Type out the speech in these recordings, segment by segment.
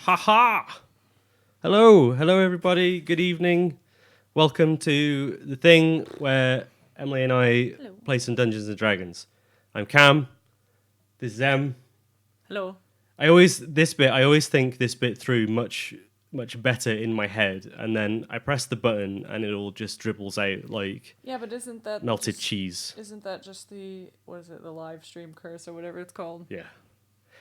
Haha! Hello, everybody. Good evening. Welcome to the thing where Emily and I play some Dungeons and Dragons. I'm Cam. This is Em. Hello. I always think this bit through much better in my head, and then I press the button and it all just dribbles out like but isn't that melted cheese. Isn't that just the the live stream curse or whatever it's called? Yeah.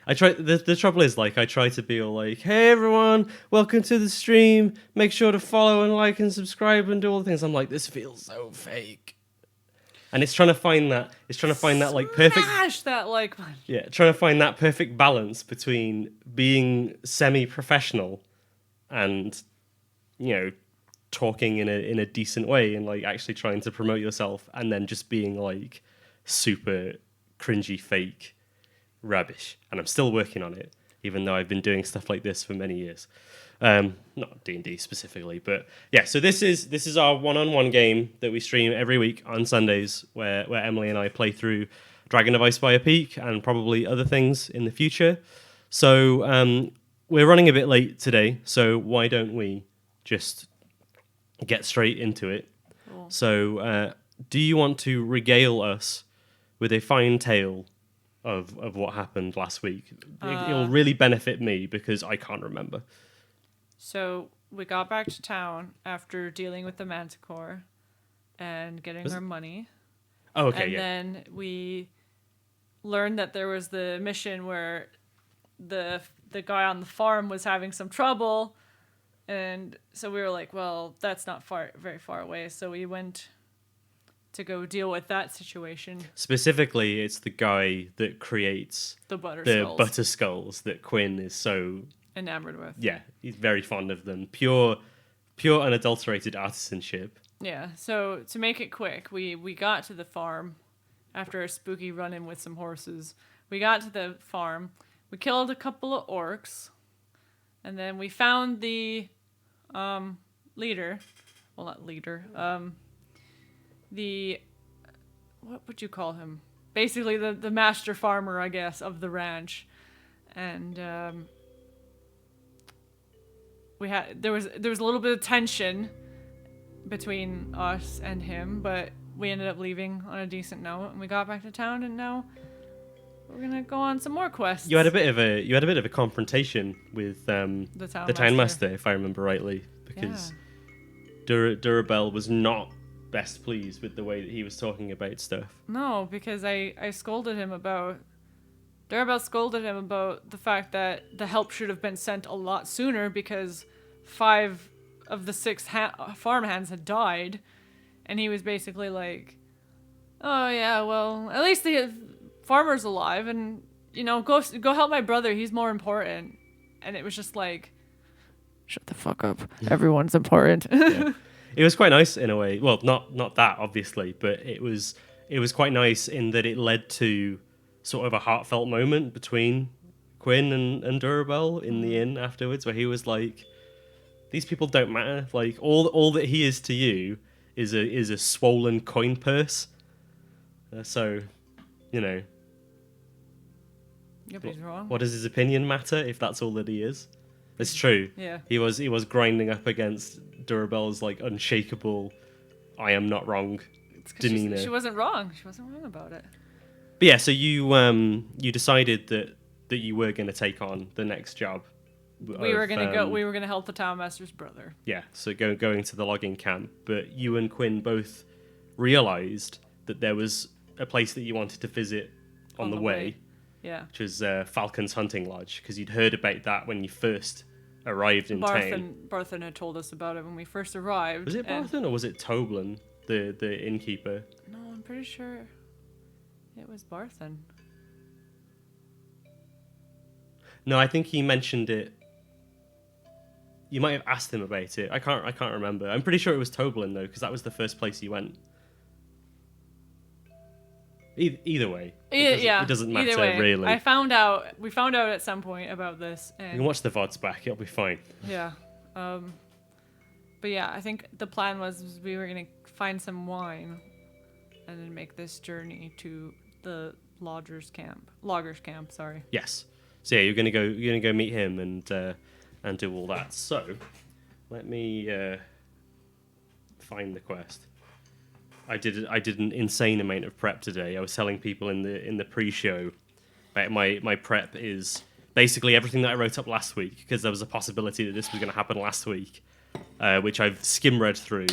I try. The trouble is, I try to be all like, "Hey everyone, welcome to the stream. Make sure to follow and like and subscribe and do all the things." I'm like, this feels so fake, and it's trying to find that. It's trying to find that perfect. Smash that like button. Yeah, trying to find that perfect balance between being semi-professional and, talking in a decent way and actually trying to promote yourself, and then just being super cringy fake rubbish. And I'm still working on it, even though I've been doing stuff like this for many years. Not D&D specifically, but yeah. So this is our one-on-one game that we stream every week on Sundays, where Emily and I play through Dragon of Icespire Peak and probably other things in the future. So we're running a bit late today, so why don't we just get straight into it? Cool. So do you want to regale us with a fine tale of what happened last week? It'll really benefit me because I can't remember. So we got back to town after dealing with the Manticore and getting our money. Oh, okay, and yeah. then we learned that there was the mission where the guy on the farm was having some trouble, and so we were like, well, that's not very far away. So we went to go deal with that situation. Specifically, it's the guy that creates the butter skulls that Quinn is so enamored with. Yeah, he's very fond of them. Pure unadulterated artisanship. Yeah, so to make it quick, we got to the farm after a spooky run-in with some horses. We got to the farm, we killed a couple of orcs, and then we found the leader. Well, not leader. What would you call him? Basically the master farmer, I guess, of the ranch. And there was a little bit of tension between us and him, but we ended up leaving on a decent note, and we got back to town, and now we're gonna go on some more quests. You had a bit of a confrontation with the town master, if I remember rightly, because Durabelle was not best pleased with the way that he was talking about stuff. No, because I scolded him about... Durabelle scolded him about the fact that the help should have been sent a lot sooner because 5 of the 6 farmhands had died. And he was basically like, oh yeah, well, at least the farmer's alive, and, go help my brother, he's more important. And it was just like, shut the fuck up. Everyone's important. Yeah. It was quite nice in a way. Well, not that obviously, but it was quite nice in that it led to sort of a heartfelt moment between Quinn and Durabelle in the inn afterwards, where he was like, "These people don't matter. Like all that he is to you is a swollen coin purse. So, Yep, he's wrong. What does his opinion matter if that's all that he is?" It's true. Yeah. He was grinding up against Durabelle's unshakable, I am not wrong demeanor. She wasn't wrong. She wasn't wrong about it. But yeah, so you decided that you were going to take on the next job. We were gonna help the town master's brother. Yeah, so going to the logging camp. But you and Quinn both realized that there was a place that you wanted to visit on the way. Yeah. Which was Falcon's Hunting Lodge, because you'd heard about that when you first arrived in town. Barthen had told us about it when we first arrived. Was it Barthen or was it Toblin, the innkeeper? No, I'm pretty sure it was Barthen. No, I think he mentioned it. You might have asked him about it. I can't remember. I'm pretty sure it was Toblin though, because that was the first place you went. Either way, it doesn't matter. Either way, really. We found out at some point about this. And you can watch the VODs back; it'll be fine. Yeah, but yeah, I think the plan was we were gonna find some wine, and then make this journey to the loggers camp. Sorry. Yes. So yeah, you're gonna go meet him and and do all that. So, let me find the quest. I did an insane amount of prep today. I was telling people in the pre-show that my prep is basically everything that I wrote up last week, because there was a possibility that this was going to happen last week, which I've skim read through,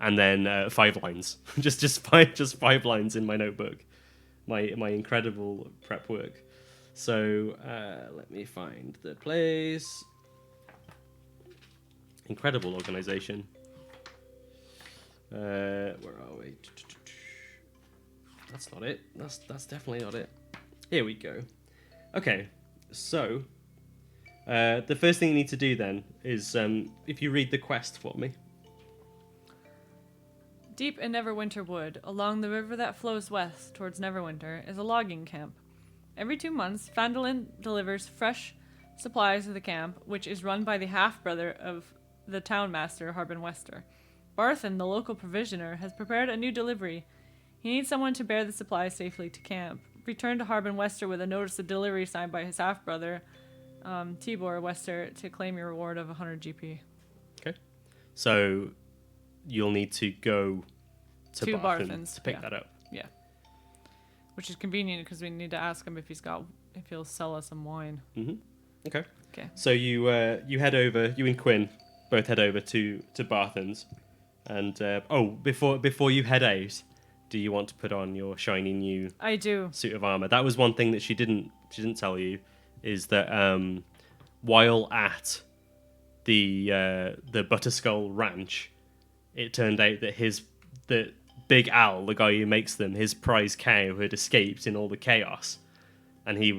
and then 5 lines, just five lines in my notebook, my incredible prep work. So let me find the place. Incredible organization. Where are we? That's not it. That's definitely not it. Here we go. Okay, so the first thing you need to do then is if you read the quest for me. Deep in Neverwinter Wood, along the river that flows west towards Neverwinter, is a logging camp. Every 2 months, Phandalin delivers fresh supplies to the camp, which is run by the half-brother of the townmaster, Harbin Wester. Barthen, the local provisioner, has prepared a new delivery. He needs someone to bear the supplies safely to camp. Return to Harbin Wester with a notice of delivery signed by his half-brother, Tibor Wester, to claim your reward of 100 GP. Okay. So you'll need to go to Barthen's to pick that up. Yeah. Which is convenient because we need to ask him if he'll sell us some wine. Mm-hmm. Okay. Okay. So you head over. You and Quinn both head over to Barthen's, and before you head out, do you want to put on your shiny new I do suit of armor? That was one thing that she didn't tell you, is that while at the Butterskull Ranch, it turned out that Big Al, the guy who makes them, his prize cow had escaped in all the chaos, and he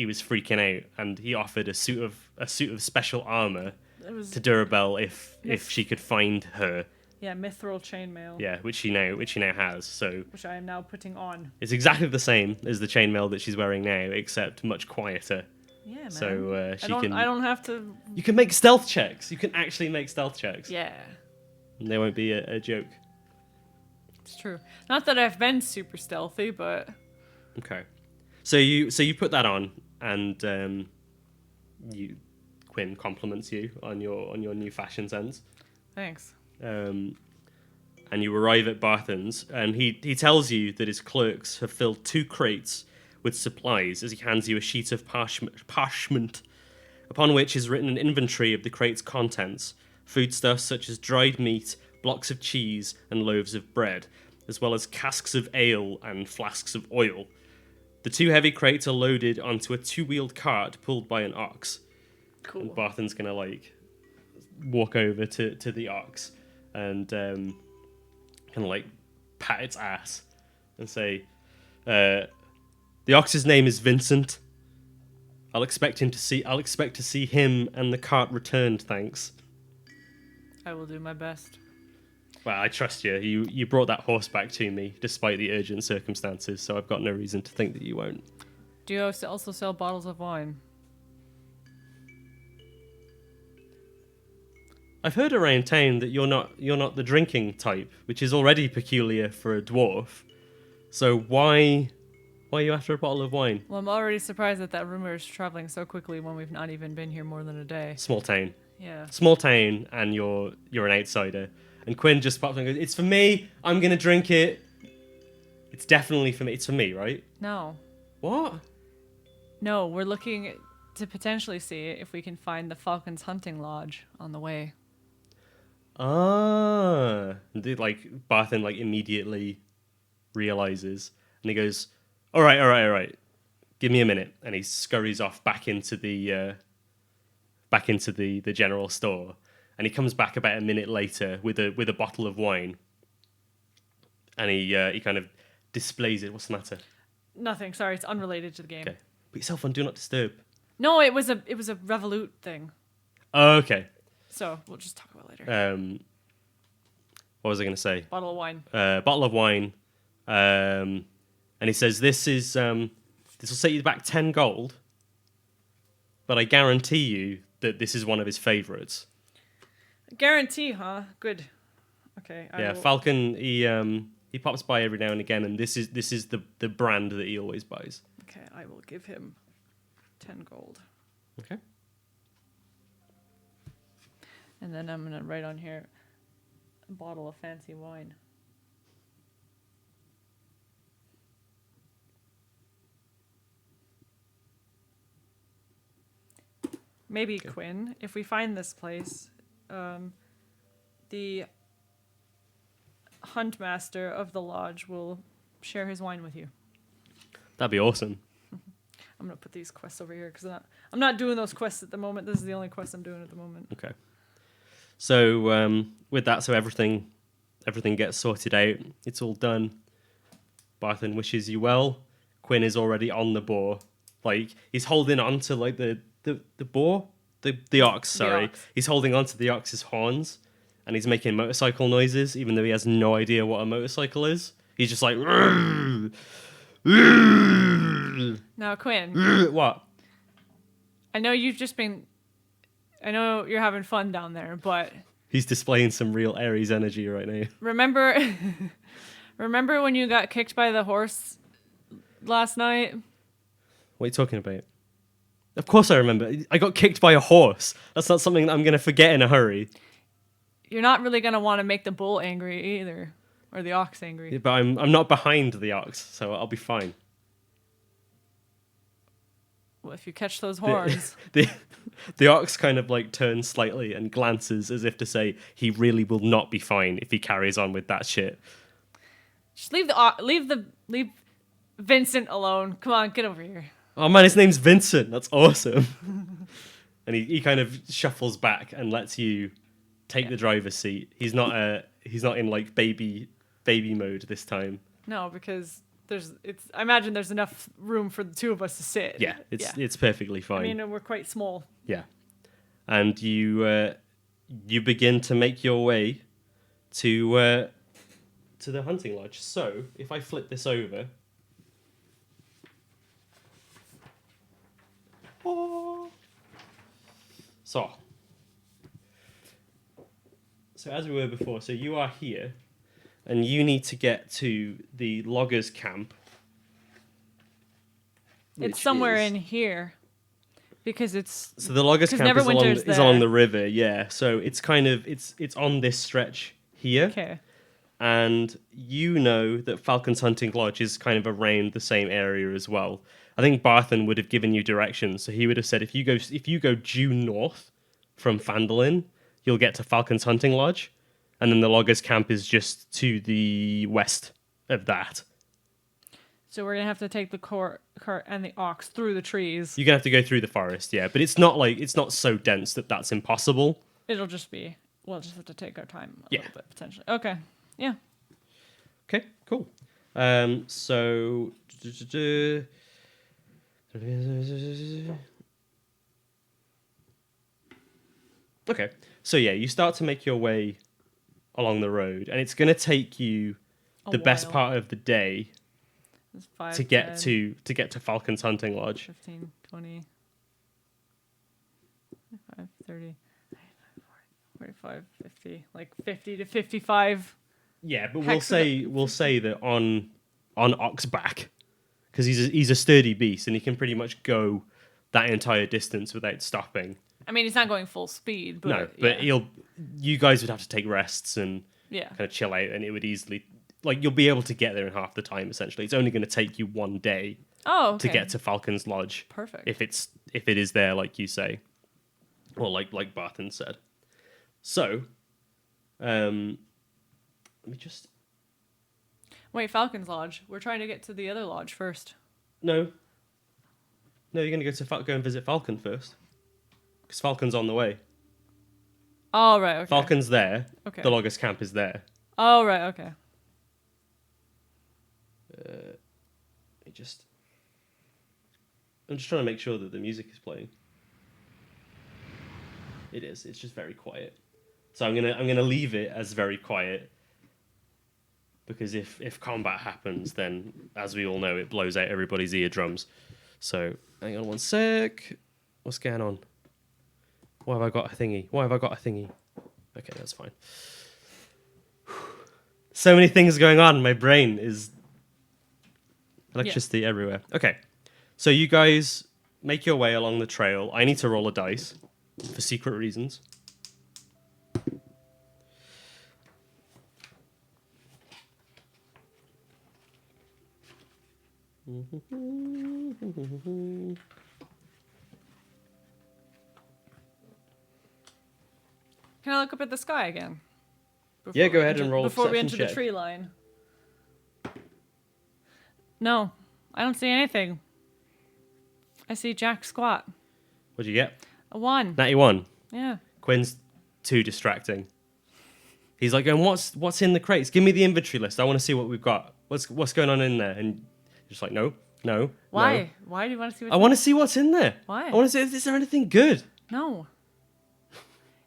was freaking out, and he offered a suit of special armor to Durabel if she could find her. Yeah, mithril chainmail. Yeah, which she now has. So which I am now putting on. It's exactly the same as the chainmail that she's wearing now, except much quieter. Yeah, man. So I don't have to. You can make stealth checks. You can actually make stealth checks. Yeah. And they won't be a joke. It's true. Not that I've been super stealthy, but. Okay. So you put that on, and Quinn compliments you on your new fashion sense. Thanks. And you arrive at Barthen's, and he tells you that his clerks have filled 2 crates with supplies as he hands you a sheet of parchment, upon which is written an inventory of the crate's contents, foodstuffs such as dried meat, blocks of cheese, and loaves of bread, as well as casks of ale and flasks of oil. The 2 heavy crates are loaded onto a 2-wheeled cart pulled by an ox. Cool. And Barthen's gonna walk over to the ox and pat its ass and say, the ox's name is Vincent. I'll expect to see him and the cart returned, thanks. I will do my best. Well, I trust you. You brought that horse back to me despite the urgent circumstances, so I've got no reason to think that you won't. Do you also sell bottles of wine? I've heard around town that you're not the drinking type, which is already peculiar for a dwarf. So why are you after a bottle of wine? Well, I'm already surprised that rumor is traveling so quickly when we've not even been here more than a day. Small town. Yeah. Small town, and you're an outsider. And Quinn just pops in and goes, "It's for me. I'm gonna drink it. It's definitely for me. It's for me, right?" No. What? No, we're looking to potentially see if we can find the Falcon's hunting lodge on the way. Ah. Barthen immediately realizes, and he goes, All right. Give me a minute." And he scurries off back into the general store. And he comes back about a minute later with a bottle of wine. And he kind of displays it. What's the matter? Nothing. Sorry, it's unrelated to the game. Okay. Put yourself on Do Not Disturb. No, it was a Revolut thing. Oh, okay. So we'll just talk about it later. What was I going to say? Bottle of wine. Bottle of wine. And he says, this will set you back 10 gold, but I guarantee you that this is one of his favourites. Guarantee, huh? Good. Okay. Falcon, he pops by every now and again, and this is the brand that he always buys. Okay, I will give him 10 gold. Okay. And then I'm gonna write on here a bottle of fancy wine. Maybe Okay. Quinn, if we find this place, the huntmaster of the lodge will share his wine with you. That'd be awesome. I'm gonna put these quests over here because I'm not doing those quests at the moment. This is the only quest I'm doing at the moment. Okay. So with that, so everything gets sorted out. It's all done. Barthen wishes you well. Quinn is already on the boar. Like he's holding on to like the boar, the ox. Sorry, ox. he's holding on to the ox's horns, and he's making motorcycle noises, even though he has no idea what a motorcycle is. He's just like, Now, Quinn, what? I know you're having fun down there, but He's displaying some real Aries energy right now. remember when you got kicked by the horse last night? What are you talking about? Of course I remember. I got kicked by a horse. That's not something that I'm going to forget in a hurry. You're not really gonna want to make the bull angry either, or the ox angry. Yeah, but I'm not behind the ox, so I'll be fine. Well, if you catch those horns. The ox kind of like turns slightly and glances as if to say he really will not be fine if he carries on with that shit. Just leave Vincent alone. Come on, get over here. Oh man, his name's Vincent. That's awesome. And he kind of shuffles back and lets you take the driver's seat. He's not in like baby mode this time. No, because I imagine there's enough room for the two of us to sit. Yeah, it's perfectly fine. I mean, we're quite small. Yeah, and you begin to make your way to the hunting lodge. So if I flip this over, so as we were before, so you are here, and you need to get to the loggers' camp. It's somewhere in here. Because it's... So the loggers' camp is along the river, yeah. So it's kind of, it's on this stretch here. Okay. And you know that Falcon's Hunting Lodge is kind of around the same area as well. I think Barthen would have given you directions. So he would have said, if you go due north from Phandalin, you'll get to Falcon's Hunting Lodge. And then the loggers' camp is just to the west of that. So we're going to have to take the cart and the ox through the trees. You're going to have to go through the forest, yeah. But it's not so dense that that's impossible. It'll just be... We'll just have to take our time a Yeah. little bit, potentially. Okay. Yeah. Okay, cool. So... Okay, so yeah, you start to make your way along the road, and it's going to take you the best part of the day It's 5, to get 10, to get to Falcon's Hunting Lodge. 15, 20, 25, 30, 45, 50. Like 50 to 55. Yeah, but Hex we'll say that on Oxback, because he's a sturdy beast and he can pretty much go that entire distance without stopping. I mean, he's not going full speed, but... No, but yeah. you guys would have to take rests and Yeah. kind of chill out, and it would easily... Like, you'll be able to get there in half the time, essentially. It's only going to take you one day Oh, okay. to get to Falcon's Lodge. Perfect. If it is there, like you say. Or like Barthen said. So, let me just... Wait, Falcon's Lodge. We're trying to get to the other lodge first. No, you're going to go and visit Falcon first. Because Falcon's on the way. Oh, right, okay. Falcon's there. Okay. The loggers' camp is there. Oh, right, okay. I'm just trying to make sure that the music is playing. It is. It's just very quiet. So I'm gonna leave it as very quiet. Because if combat happens, then as we all know, it blows out everybody's eardrums. So hang on one sec. What's going on? Why have I got a thingy? Okay, that's fine. So many things going on. My brain is electricity everywhere. Okay, so you guys make your way along the trail. I need to roll a dice for secret reasons. Can I look up at the sky again? Yeah, go ahead and roll a before we perception enter the check. tree line. No, I don't see anything. I see Jack squat. What'd you get? A 1. Natty 1. Yeah. Quinn's too distracting. He's like going, what's in the crates? Give me the inventory list. I want to see what we've got. What's going on in there? And you're just like, no. Why? No. Why do you want to see? I want to see what's in there. Why? I want to see if is there anything good. No.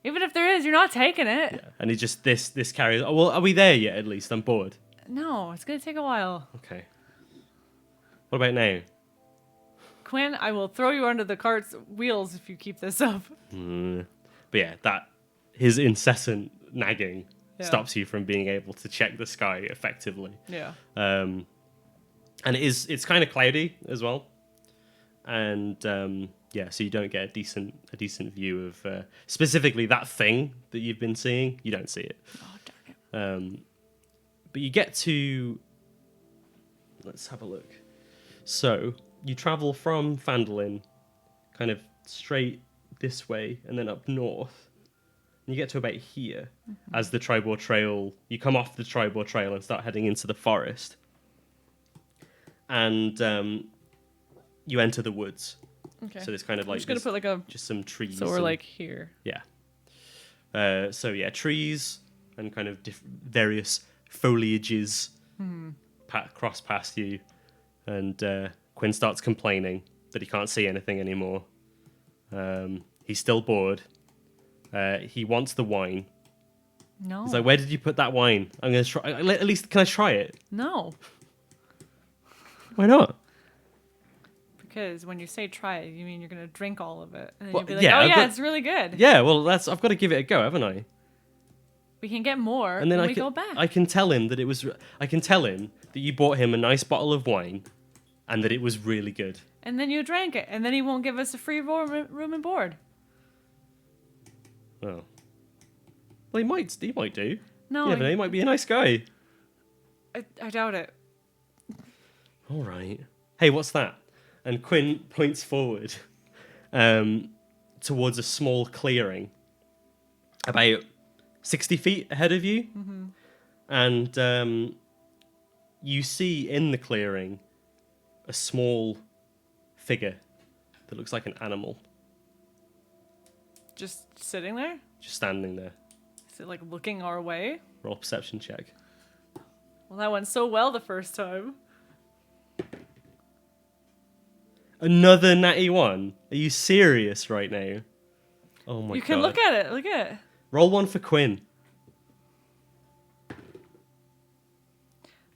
Even if there is, you're not taking it. Yeah. And he just this carries. Oh, well, are we there yet? At least I'm bored. No, it's gonna take a while. Okay. What about now? Quinn, I will throw you under the cart's wheels if you keep this up. But yeah, that his incessant nagging Yeah. stops you from being able to check the sky effectively. Yeah. And it's kind of cloudy as well, and yeah, so you don't get a decent view of specifically that thing that you've been seeing. You don't see it. Oh, darn it. But you get to. Let's have a look. So you travel from Phandalin, kind of straight this way, and then up north. And you get to about here, as the Tribor Trail. You come off the Tribor Trail and start heading into the forest. And you enter the woods. Okay. So there's kind of I'm like just gonna put like a. just some trees. So we're and- like here. yeah. So yeah, trees and kind of various foliages cross past you, and Quinn starts complaining that he can't see anything anymore. He's still bored. He wants the wine. No. He's like, "Where did you put that wine? I'm gonna try. At least can I try it? No. Why not? Because when you say try it, you mean you're gonna drink all of it, and then Well, you'll be like, yeah, "Oh I've yeah, got- it's really good. Yeah. Well, I've got to give it a go, haven't I? We can get more, And then when we go back." I can tell him that it was. I can tell him that you bought him a nice bottle of wine, and that it was really good. And then you drank it, and then he won't give us a free room and board. Oh. Well, he might do. No, Yeah, but he might be a nice guy. I doubt it. All right. Hey, what's that? And Quinn points forward towards a small clearing about 60 feet ahead of you. Mm-hmm. And you see in the clearing a small figure that looks like an animal Just sitting there? just standing there. Is it like looking our way? Roll a perception check. Well, that went so well the first time. Another natty one? Are you serious right now? Oh my god. You can look at it. Look at it. Roll one for Quinn.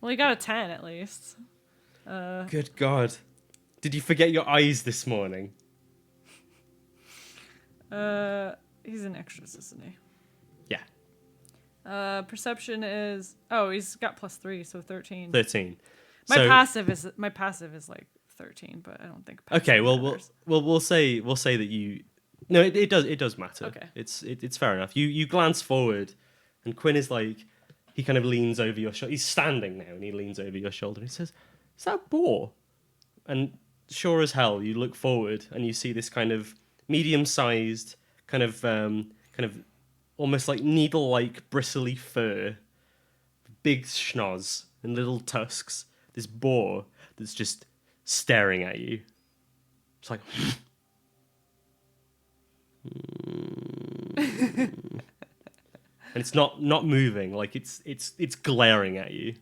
Well, you got a 10 at least. Good God. Did you forget your eyes this morning? He's an extras, isn't he? Yeah. Perception is... Oh, he's got +3, so 13. 13. My So- passive is like 13, but I don't think passive Okay, well matters. we'll say that you. No, it does matter. Okay. It's fair enough. You glance forward, and Quinn is like, he kind of leans over your shoulder. He's standing now, and he leans over your shoulder. And he says, "Is that a boar?" And sure as hell, you look forward, and you see this kind of medium-sized, kind of almost like needle-like bristly fur, big schnoz and little tusks. This boar that's just staring at you. It's like. And it's not moving, like it's glaring at you.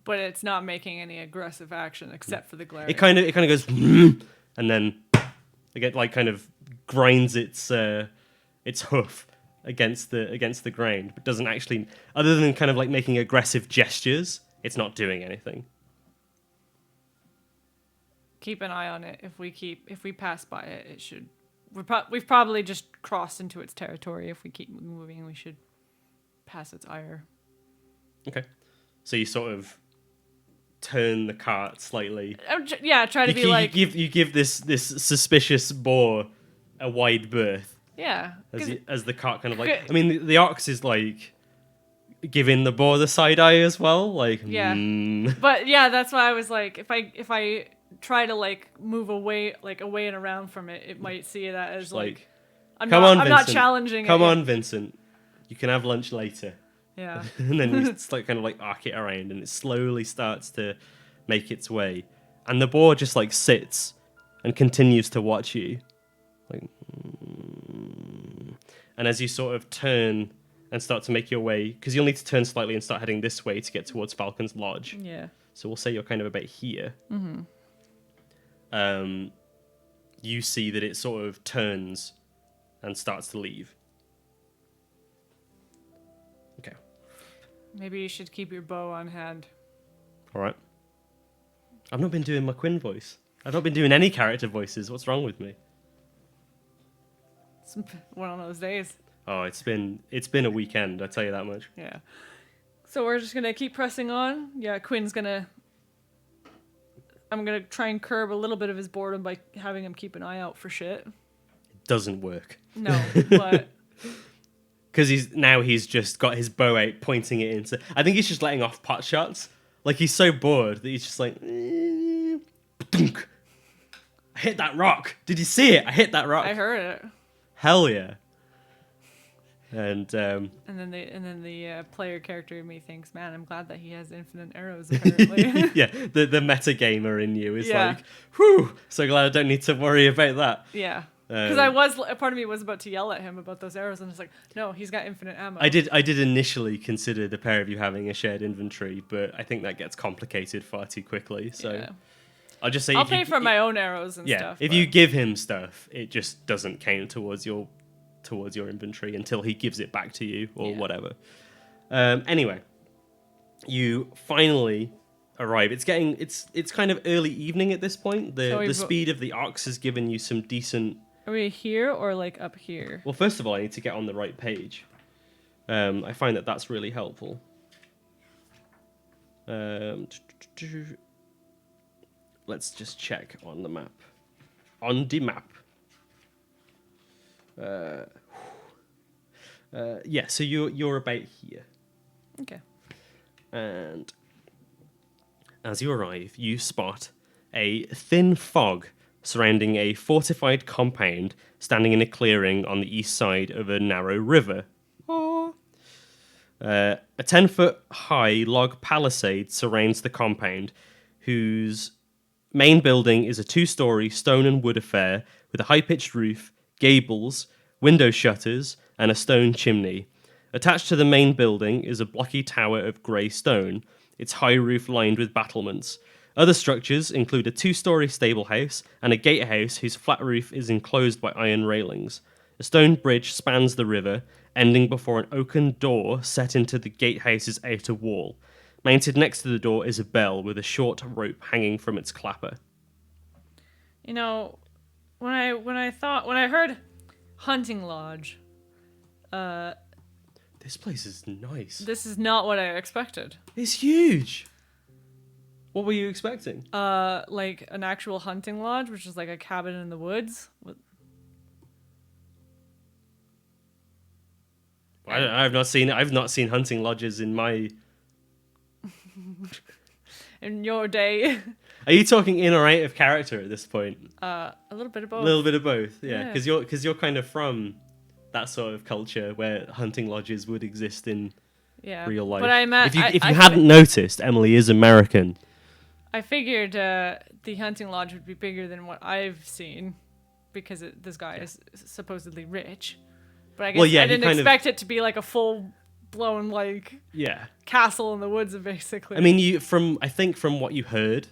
But it's not making any aggressive action except for the glare. It kind of goes and then it like kind of grinds its hoof against the ground, but doesn't actually, other than kind of like making aggressive gestures, it's not doing anything. Keep an eye on it. If we pass by it, it should. We've probably just crossed into its territory. If we keep moving, we should pass its ire. Okay, so you sort of turn the cart slightly. Try to be like. You give this suspicious boar a wide berth Yeah. as the cart kind of like. I mean, the ox is like giving the boar the side eye as well. Like, Yeah. But yeah, that's why I was like, if I try to like move away and around from it, it might see that as like I'm not challenging it. Come on, Vincent. You can have lunch later. Yeah. And then you just like kind of like arc it around, and it slowly starts to make its way. And the boar just like sits and continues to watch you. Like, and as you sort of turn and start to make your way, because you'll need to turn slightly and start heading this way to get towards Falcon's Lodge. Yeah. So we'll say you're kind of about here. Mm-hmm. You see that it sort of turns and starts to leave. Okay. Maybe you should keep your bow on hand. All right. I've not been doing my Quinn voice. I've not been doing any character voices. What's wrong with me? It's one of those days. Oh, it's been a weekend, I tell you that much. Yeah. So we're just gonna keep pressing on. Yeah, I'm gonna try and curb a little bit of his boredom by having him keep an eye out for shit. It doesn't work. No, but because he's just got his bow out, pointing it into. I think he's just letting off pot shots. Like he's so bored that he's just like, "Dunk. I hit that rock. Did you see it? I hit that rock. I heard it. Hell yeah." And then the player character in me thinks, man, I'm glad that he has infinite arrows, apparently. yeah, the meta gamer in you is like, whew, so glad I don't need to worry about that. Yeah. Because part of me was about to yell at him about those arrows, and it's like, no, he's got infinite ammo. I did initially consider the pair of you having a shared inventory, but I think that gets complicated far too quickly. So yeah. I'll just say I'll pay for my own arrows and stuff. If you give him stuff, it just doesn't count towards your inventory until he gives it back to you or whatever. Anyway, you finally arrive. It's kind of early evening at this point. The speed of the ox has given you some decent. Are we here or like up here? Well, first of all, I need to get on the right page. I find that that's really helpful. Let's just check on the map. On the map. So you're about here. Okay. And as you arrive, you spot a thin fog surrounding a fortified compound standing in a clearing on the east side of a narrow river. A 10-foot high log palisade surrounds the compound, whose main building is a 2-story stone and wood affair with a high-pitched roof, gables, window shutters, and a stone chimney. Attached to the main building is a blocky tower of grey stone, its high roof lined with battlements. Other structures include a 2-story stable house and a gatehouse whose flat roof is enclosed by iron railings. A stone bridge spans the river, ending before an oaken door set into the gatehouse's outer wall. Mounted next to the door is a bell with a short rope hanging from its clapper. You know, when I heard hunting lodge, this place is nice. This is not what I expected. It's huge. What were you expecting? Like an actual hunting lodge, which is like a cabin in the woods. I've not seen hunting lodges in my. In your day. Are you talking in or out of character at this point? A little bit of both. A little bit of both, yeah. Because you're kind of from that sort of culture where hunting lodges would exist in real life. But if you hadn't noticed, Emily is American. I figured the hunting lodge would be bigger than what I've seen because this guy is supposedly rich. But I guess I didn't expect it to be like a full-blown castle in the woods, basically. I mean, from what you heard,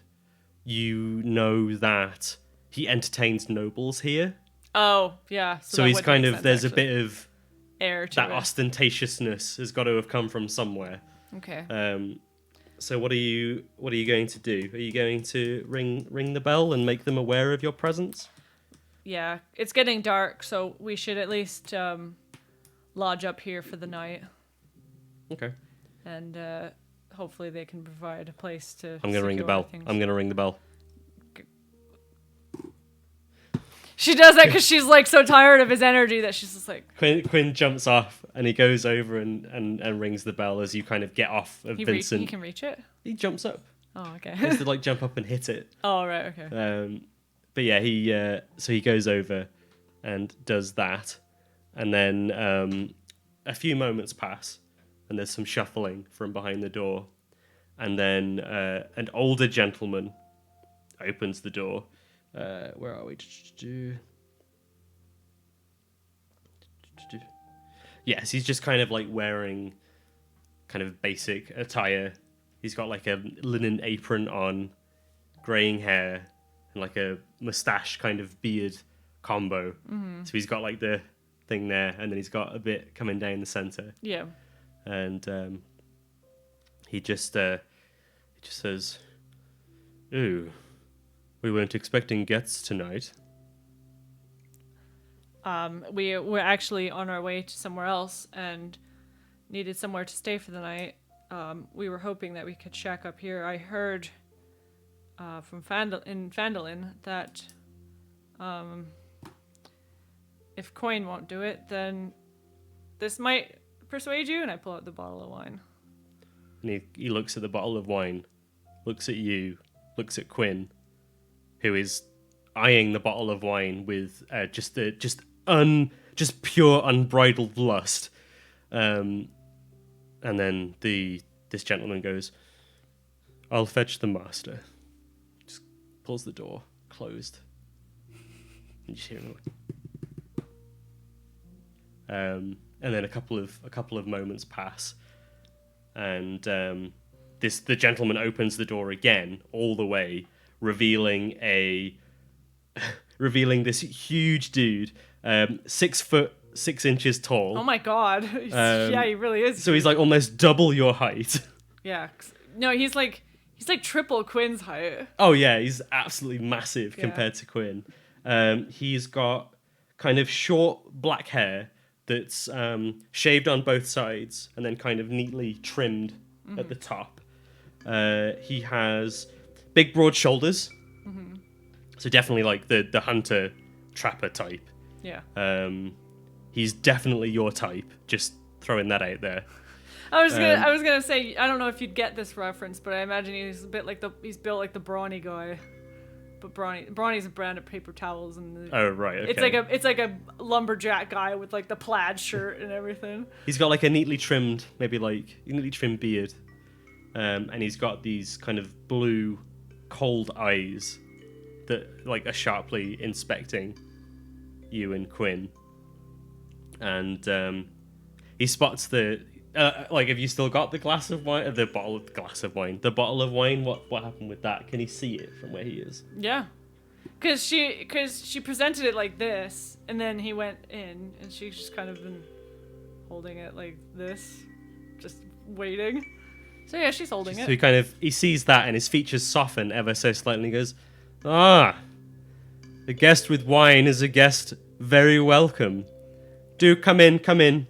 you know that he entertains nobles here. Oh, yeah. So he's kind of there's actually a bit of air to that it. Ostentatiousness has got to have come from somewhere. Okay. So what are you going to do? Are you going to ring the bell and make them aware of your presence? Yeah, it's getting dark, so we should at least lodge up here for the night. Okay. And hopefully they can provide a place to. I'm going to ring the bell. I'm going to ring the bell. She does that because she's like so tired of his energy that she's just like. Quinn jumps off and he goes over and rings the bell as you kind of get off of Vincent. He can reach it? He jumps up. Oh, okay. He has to like jump up and hit it. Oh, right, okay. But yeah, he goes over and does that. And then a few moments pass and there's some shuffling from behind the door. And then an older gentleman opens the door. Where are we? Yes, he's just kind of like wearing kind of basic attire. He's got like a linen apron on, graying hair, and like a mustache kind of beard combo. So he's got like the thing there, and then he's got a bit coming down the center. Yeah. And he just says, "Ooh, we weren't expecting guests tonight." We were actually on our way to somewhere else and needed somewhere to stay for the night. We were hoping that we could shack up here. I heard from Fandolin that if Quinn won't do it, then this might persuade you. And I pull out the bottle of wine. And he looks at the bottle of wine, looks at you, looks at Quinn, who is eyeing the bottle of wine with just pure unbridled lust. And then this gentleman goes, "I'll fetch the master." Just pulls the door closed. And you just hear him like, and then a couple of moments pass, and the gentleman opens the door again all the way, revealing this huge dude, 6 foot 6 inches tall. Oh my god. Yeah, he really is. So he's like almost double your height. Yeah. No, he's like triple Quinn's height. Oh yeah, he's absolutely massive Yeah. compared to Quinn. He's got kind of short black hair that's shaved on both sides and then kind of neatly trimmed at the top. He has big broad shoulders. So definitely like the hunter trapper type. Yeah. He's definitely your type. Just throwing that out there. I was gonna say, I don't know if you'd get this reference, but I imagine he's built like the brawny guy. But brawny's a brand of paper towels, and Oh right, okay. it's like a lumberjack guy with like the plaid shirt and everything. He's got like a neatly trimmed beard, and he's got these kind of blue, cold eyes that like are sharply inspecting you and Quinn. And he spots the have you still got the glass of wine? The bottle of wine. What happened with that? Can he see it from where he is? Yeah, because she presented it like this, and then he went in, and she's just kind of been holding it like this, just waiting. So yeah, she's holding it. So he sees that, and his features soften ever so slightly. And he goes, "Ah, a guest with wine is a guest very welcome. Do come in, come in."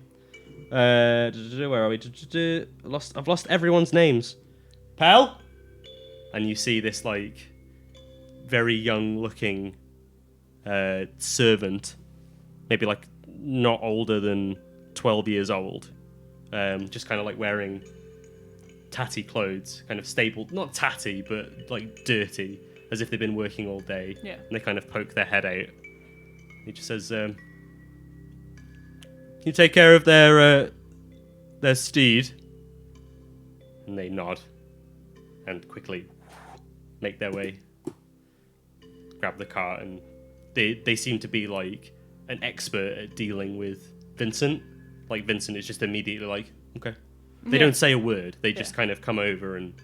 Where are we? I've lost everyone's names. Pal? And you see this like very young looking servant, maybe like not older than 12 years old, just kind of like wearing tatty clothes, kind of stapled, not tatty, but like dirty, as if they've been working all day. Yeah. And they kind of poke their head out. He just says, "You take care of their steed?" And they nod and quickly make their way, grab the cart, and they seem to be like an expert at dealing with Vincent. Like Vincent is just immediately like, okay. They don't say a word. They just kind of come over and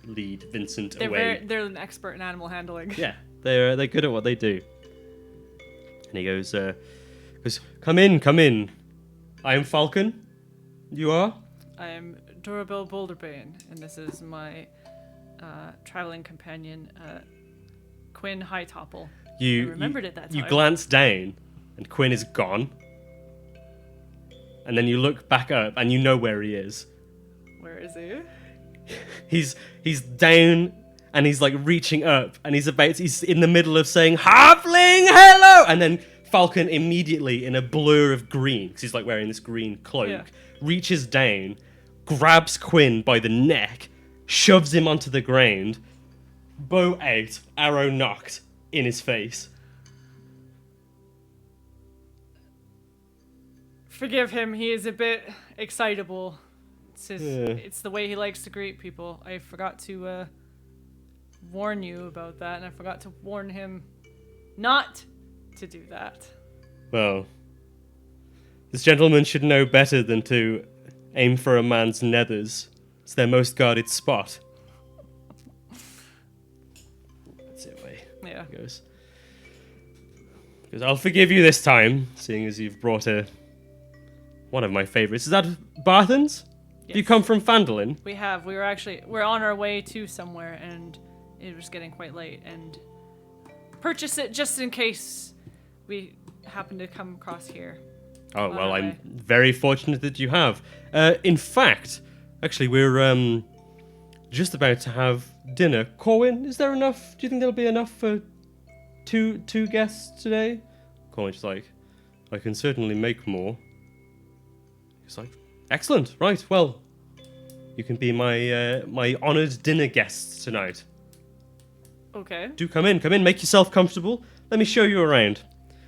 lead Vincent away. They're an expert in animal handling. Yeah, they're good at what they do. And he goes, "Come in, come in. I am Falcon. You are?" I am Durabel Boulderbane, and this is my traveling companion, Quinn Hightopple. I remembered it that time. You glance down, and Quinn is gone. And then you look back up, and you know where he is. Where is he? He's down and he's like reaching up, and he's in the middle of saying "Halfling, hello," and then Falcon immediately, in a blur of green, because he's like wearing this green cloak, reaches down, grabs Quinn by the neck, shoves him onto the ground, bow out, arrow knocked in his face. Forgive him, he is a bit excitable. It's the way he likes to greet people. I forgot to warn you about that, and I forgot to warn him not to do that. Well, this gentleman should know better than to aim for a man's nethers. It's their most guarded spot. That's it, way. Yeah. He goes, I'll forgive you this time, seeing as you've brought one of my favourites. Is that Barthen's? Yes. You come from Phandalin? We're on our way to somewhere, and it was getting quite late, and purchase it just in case we happen to come across here. Oh, well, I'm very fortunate that you have. In fact, actually, we're just about to have dinner. Corwin, is there enough? Do you think there'll be enough for two guests today? Corwin's like, I can certainly make more. He's like, excellent, right, well, you can be my honoured dinner guests tonight. Okay. Do come in, make yourself comfortable. Let me show you around.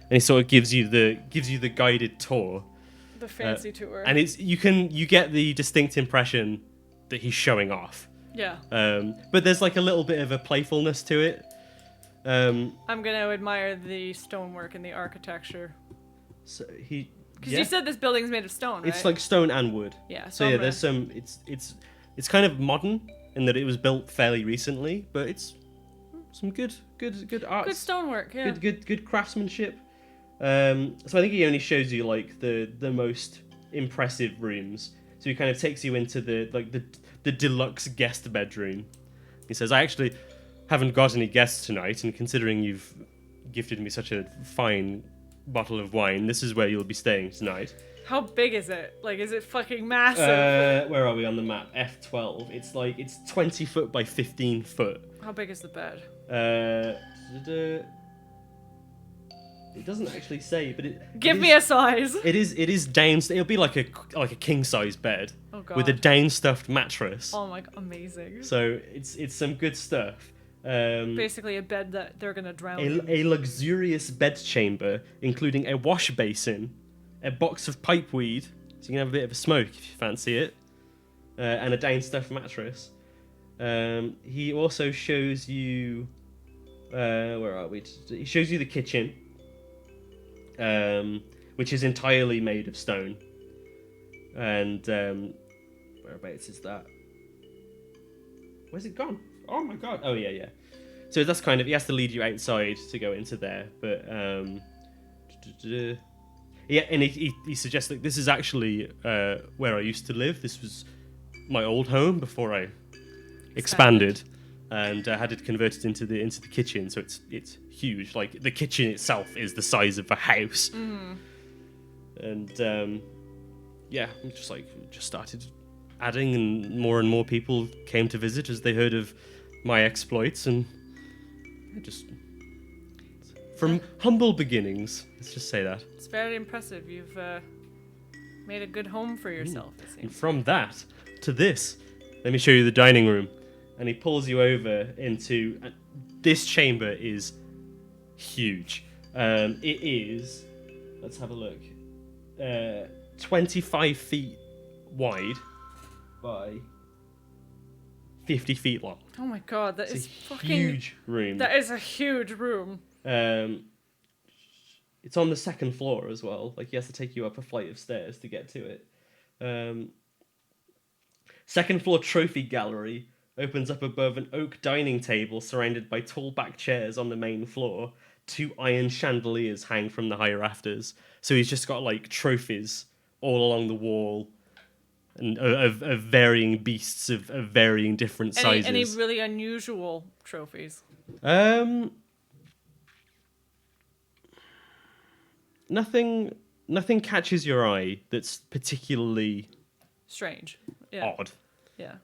And he sort of gives you the guided tour. The fancy tour. And you get the distinct impression that he's showing off. Yeah. But there's like a little bit of a playfulness to it. I'm gonna admire the stonework and the architecture. So because you said this building's made of stone, right? It's like stone and wood. Yeah. So yeah, there's some. It's kind of modern in that it was built fairly recently, but it's some good art. Good stonework. Yeah. Good craftsmanship. So I think he only shows you like the most impressive rooms. So he kind of takes you into the deluxe guest bedroom. He says, I actually haven't got any guests tonight, and considering you've gifted me such a fine bottle of wine, this is where you'll be staying tonight. How big is it? Like, is it fucking massive? Where are we on the map? F12. It's 20 foot by 15 foot. How big is the bed? It doesn't actually say, but it. Give me a size. It is down. It'll be like a king size bed. Oh god. With a down stuffed mattress. Oh my god, amazing. So it's some good stuff. Basically a bed that they're gonna drown in. A luxurious bed chamber, including a wash basin, a box of pipeweed, so you can have a bit of a smoke if you fancy it, and a down stuffed mattress. He also shows you. Where are we? He shows you the kitchen. Which is entirely made of stone. And whereabouts is that? Where's it gone? Oh my god! Oh yeah. So that's kind of, he has to lead you outside to go into there, but yeah, and he suggests that this is actually where I used to live. This was my old home before I expanded. And had it converted into the kitchen, so it's huge. Like the kitchen itself is the size of a house. Mm. And yeah, just started adding, and more people came to visit as they heard of my exploits, and just from humble beginnings. Let's just say that. It's very impressive. You've made a good home for yourself. It seems. And from that to this, let me show you the dining room. And he pulls you over into... this chamber is huge. It is... Let's have a look. 25 feet wide by 50 feet long. Oh my god, that is fucking... huge room. That is a huge room. It's on the second floor as well. Like, he has to take you up a flight of stairs to get to it. Second floor trophy gallery opens up above an oak dining table surrounded by tall back chairs on the main floor. 2 iron chandeliers hang from the high rafters. So he's just got like trophies all along the wall, and of varying beasts of varying different sizes. Any really unusual trophies? Nothing catches your eye that's particularly strange. Yeah. odd. Yeah.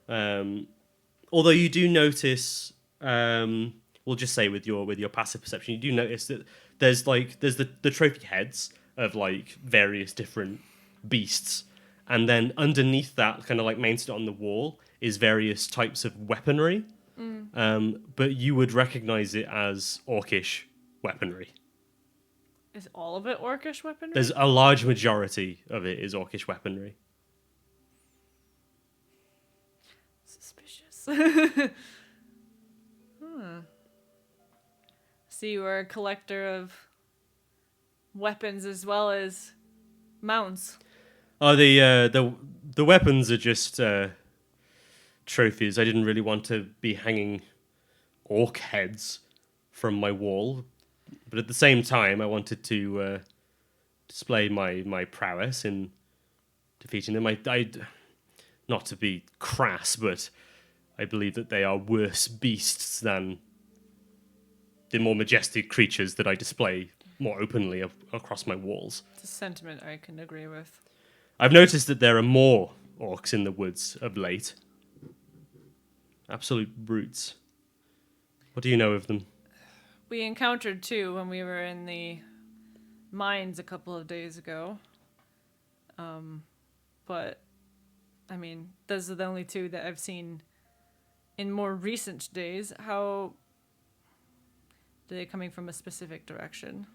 Although you do notice we'll just say with your passive perception, you do notice that there's the trophy heads of like various different beasts, and then underneath that, kind of like mounted on the wall, is various types of weaponry. But you would recognize it as orcish weaponry. Is all of it orcish weaponry? There's a large majority of it is orcish weaponry. Suspicious. So you are a collector of weapons as well as mounts. Oh, the weapons are just trophies. I didn't really want to be hanging orc heads from my wall, but at the same time, I wanted to display my prowess in defeating them. I not to be crass, but I believe that they are worse beasts than the more majestic creatures that I display more openly across my walls. It's a sentiment I can agree with. I've noticed that there are more orcs in the woods of late. Absolute brutes. What do you know of them? We encountered two when we were in the mines a couple of days ago. But, I mean, those are the only two that I've seen in more recent days. How... Are they coming from a specific direction?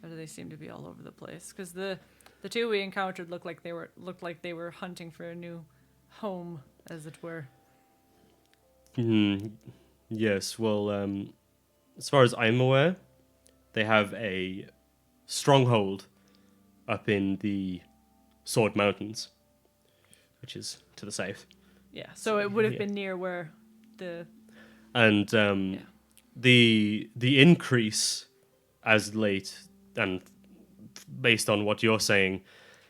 Or do they seem to be all over the place? Because the two we encountered looked like they were hunting for a new home, as it were. Yes, well, as far as I'm aware, they have a stronghold up in the Sword Mountains, which is to the south. Yeah, so it would have been near where the... And the increase as late, and based on what you're saying,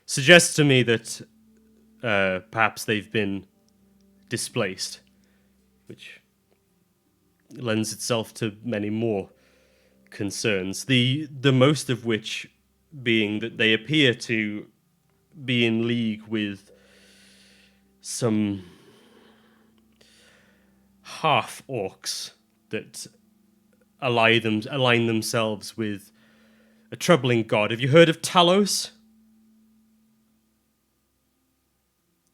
suggests to me that perhaps they've been displaced, which lends itself to many more concerns. The most of which being that they appear to be in league with some half orcs that align themselves with a troubling god. Have you heard of Talos?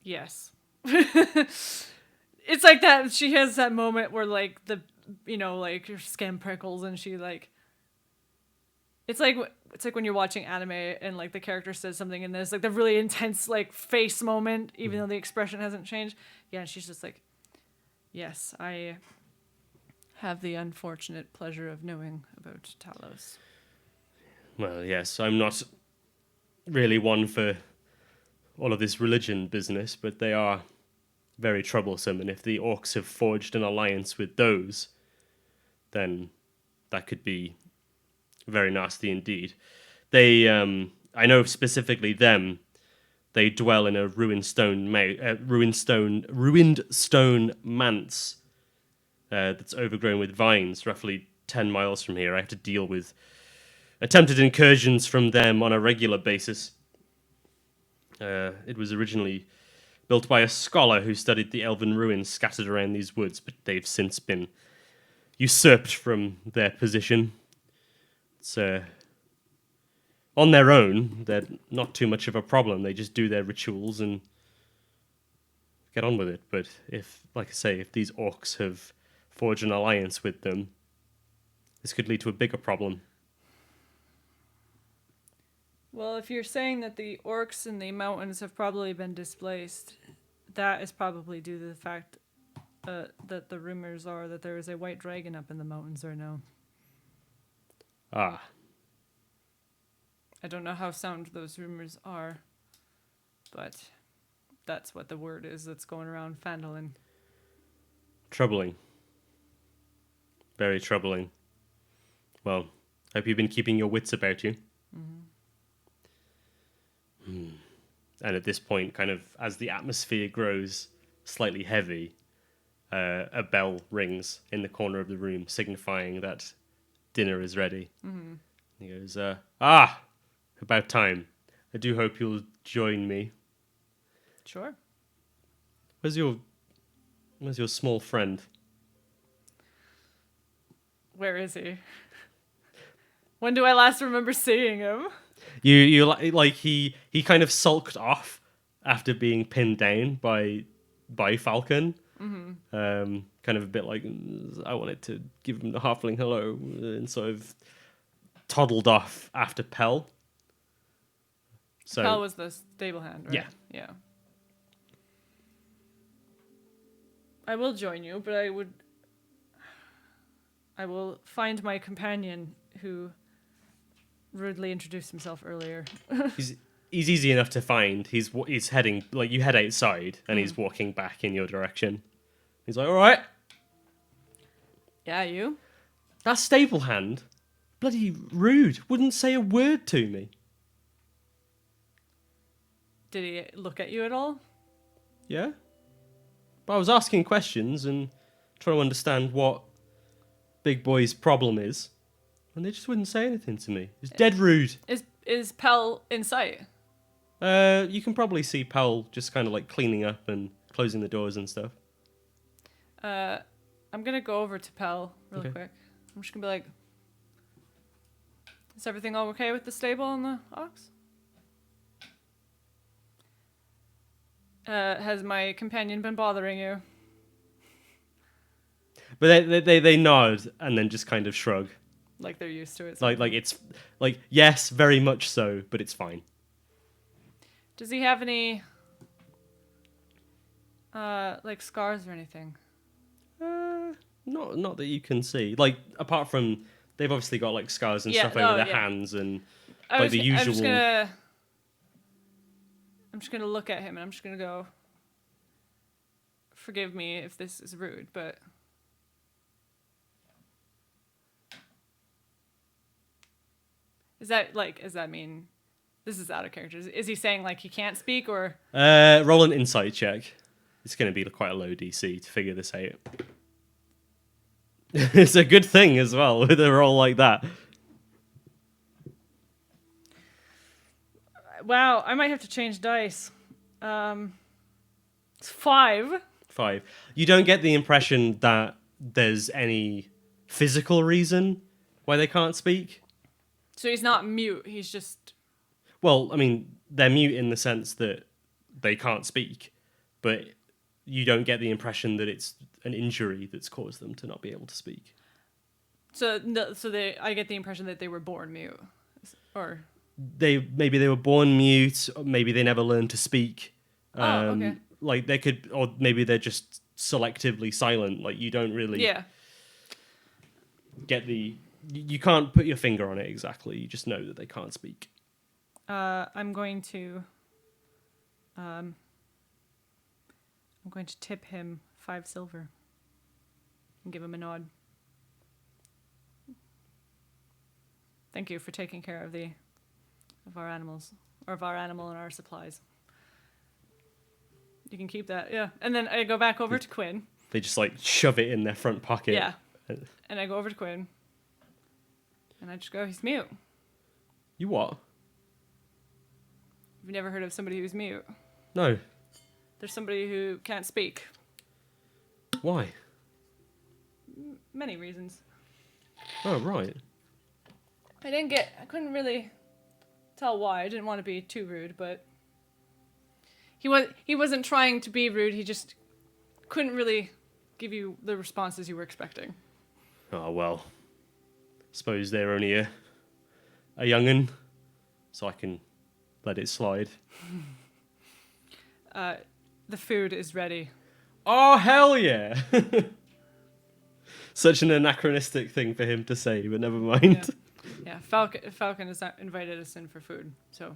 Yes. It's like that. She has that moment where, like, like her skin prickles and she, like... It's like when you're watching anime and, like, the character says something and there's, like, the really intense, like, face moment, even though the expression hasn't changed. Yeah, and she's just like, yes, I have the unfortunate pleasure of knowing about Talos. Well, yes, I'm not really one for all of this religion business, but they are very troublesome, and if the orcs have forged an alliance with those, then that could be very nasty indeed. They, I know specifically them, they dwell in a ruined stone manse that's overgrown with vines, roughly 10 miles from here. I have to deal with attempted incursions from them on a regular basis. It was originally built by a scholar who studied the elven ruins scattered around these woods, but they've since been usurped from their position. It's on their own, they're not too much of a problem. They just do their rituals and get on with it. But if, like I say, if these orcs have forged an alliance with them, this could lead to a bigger problem. Well, if you're saying that the orcs in the mountains have probably been displaced, that is probably due to the fact that the rumors are that there is a white dragon up in the mountains right now. Ah. I don't know how sound those rumors are, but that's what the word is that's going around Fandolin. Troubling. Very troubling. Well, hope you've been keeping your wits about you. And at this point, kind of as the atmosphere grows slightly heavy, a bell rings in the corner of the room, signifying that dinner is ready. He goes, about time. I do hope you'll join me. Sure. Where's your small friend? Where is he? When do I last remember seeing him? You like he kind of sulked off after being pinned down by Falcon. Kind of a bit like, I wanted to give him the halfling hello, and sort of toddled off after Pell. So Pell was the stable hand, right? Yeah. Yeah. I will join you, but I will find my companion who rudely introduced himself earlier. he's easy enough to find. He's heading, like, you head outside and he's walking back in your direction. He's like, all right. Yeah, you? That stable hand, bloody rude. Wouldn't say a word to me. Did he look at you at all? Yeah. But I was asking questions and trying to understand what Big Boy's problem is, and they just wouldn't say anything to me. It's dead rude. Is Pell in sight? You can probably see Pell just kind of like cleaning up and closing the doors and stuff. I'm gonna go over to Pell really Okay. quick. I'm just gonna be like, is everything all okay with the stable and the ox? Has my companion been bothering you? But they nod and then just kind of shrug. Like they're used to it. Like it's like, yes, very much so, but it's fine. Does he have any like scars or anything? Not that you can see. Like, apart from, they've obviously got like scars and Yeah, stuff over their yeah. hands and I like was- the usual. I'm just gonna look at him and I'm just gonna go. Forgive me if this is rude, but does that mean this is out of character? Is he saying like he can't speak or? Roll an insight check. It's going to be quite a low DC to figure this out. It's a good thing as well with a roll like that. Wow, I might have to change dice. It's 5. 5. You don't get the impression that there's any physical reason why they can't speak. So he's not mute. He's just. Well, I mean, they're mute in the sense that they can't speak, but you don't get the impression that it's an injury that's caused them to not be able to speak. So I get the impression that they were born mute, or. Maybe they were born mute, or maybe they never learned to speak. Okay. Like they could, or maybe they're just selectively silent. Like you don't really Yeah. get the. You can't put your finger on it exactly. You just know that they can't speak. I'm going to tip him 5 silver and give him a nod. Thank you for taking care of our animals, or of our animal and our supplies. You can keep that, yeah. And then I go back over to Quinn. They just like shove it in their front pocket. Yeah. And I go over to Quinn. And I just go, he's mute. You what? You've never heard of somebody who's mute? No. There's somebody who can't speak. Why? Many reasons. Oh, right. I couldn't really tell why. I didn't want to be too rude, but he wasn't trying to be rude. He just couldn't really give you the responses you were expecting. Oh, well. Suppose they're only a young'un, so I can let it slide. The food is ready. Oh, hell yeah! Such an anachronistic thing for him to say, but never mind. Yeah, Falcon has invited us in for food, so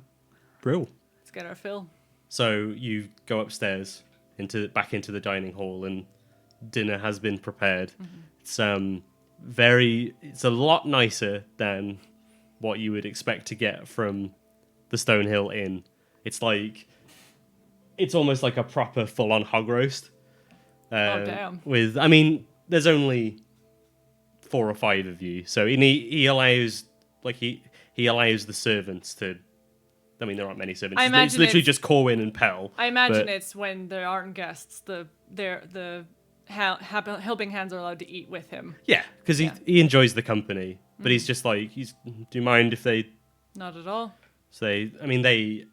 Brill. let's get our fill. So you go upstairs back into the dining hall, and dinner has been prepared. Mm-hmm. It's a lot nicer than what you would expect to get from the Stonehill Inn. It's almost like a proper full-on hog roast. Oh damn! There's only 4 or 5 of you, so he allows he allows the servants to. I mean, there aren't many servants. It's literally just Corwin and Pell. I imagine it's when there aren't guests. The helping hands are allowed to eat with him. Yeah, because he enjoys the company, but he's just like, do you mind if they... Not at all. So they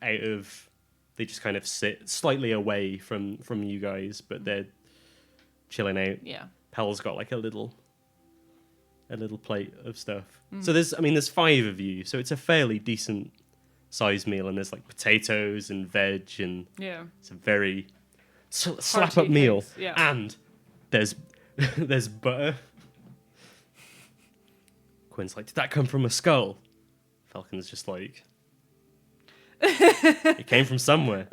just kind of sit slightly away from you guys, but they're chilling out. Yeah. Pel's got like a little plate of stuff. So there's 5 of you, so it's a fairly decent sized meal, and there's like potatoes and veg, and it's a very slap up meal. Things. Yeah. And there's there's butter. Quinn's like, did that come from a skull? Falcon's just like, it came from somewhere.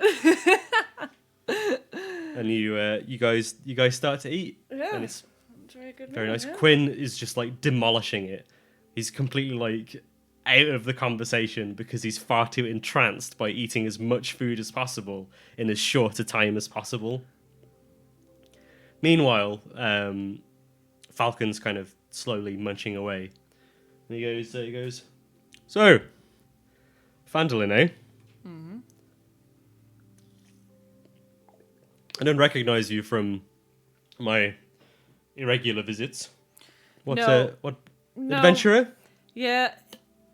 And you guys start to eat. Yeah. And it's very good. very nice. Yeah. Quinn is just like demolishing it. He's completely like out of the conversation because he's far too entranced by eating as much food as possible in as short a time as possible. Meanwhile, Falcon's kind of slowly munching away. And he goes, so, Fandolin, eh? Mm-hmm. I don't recognize you from my irregular visits. What adventurer? Yeah,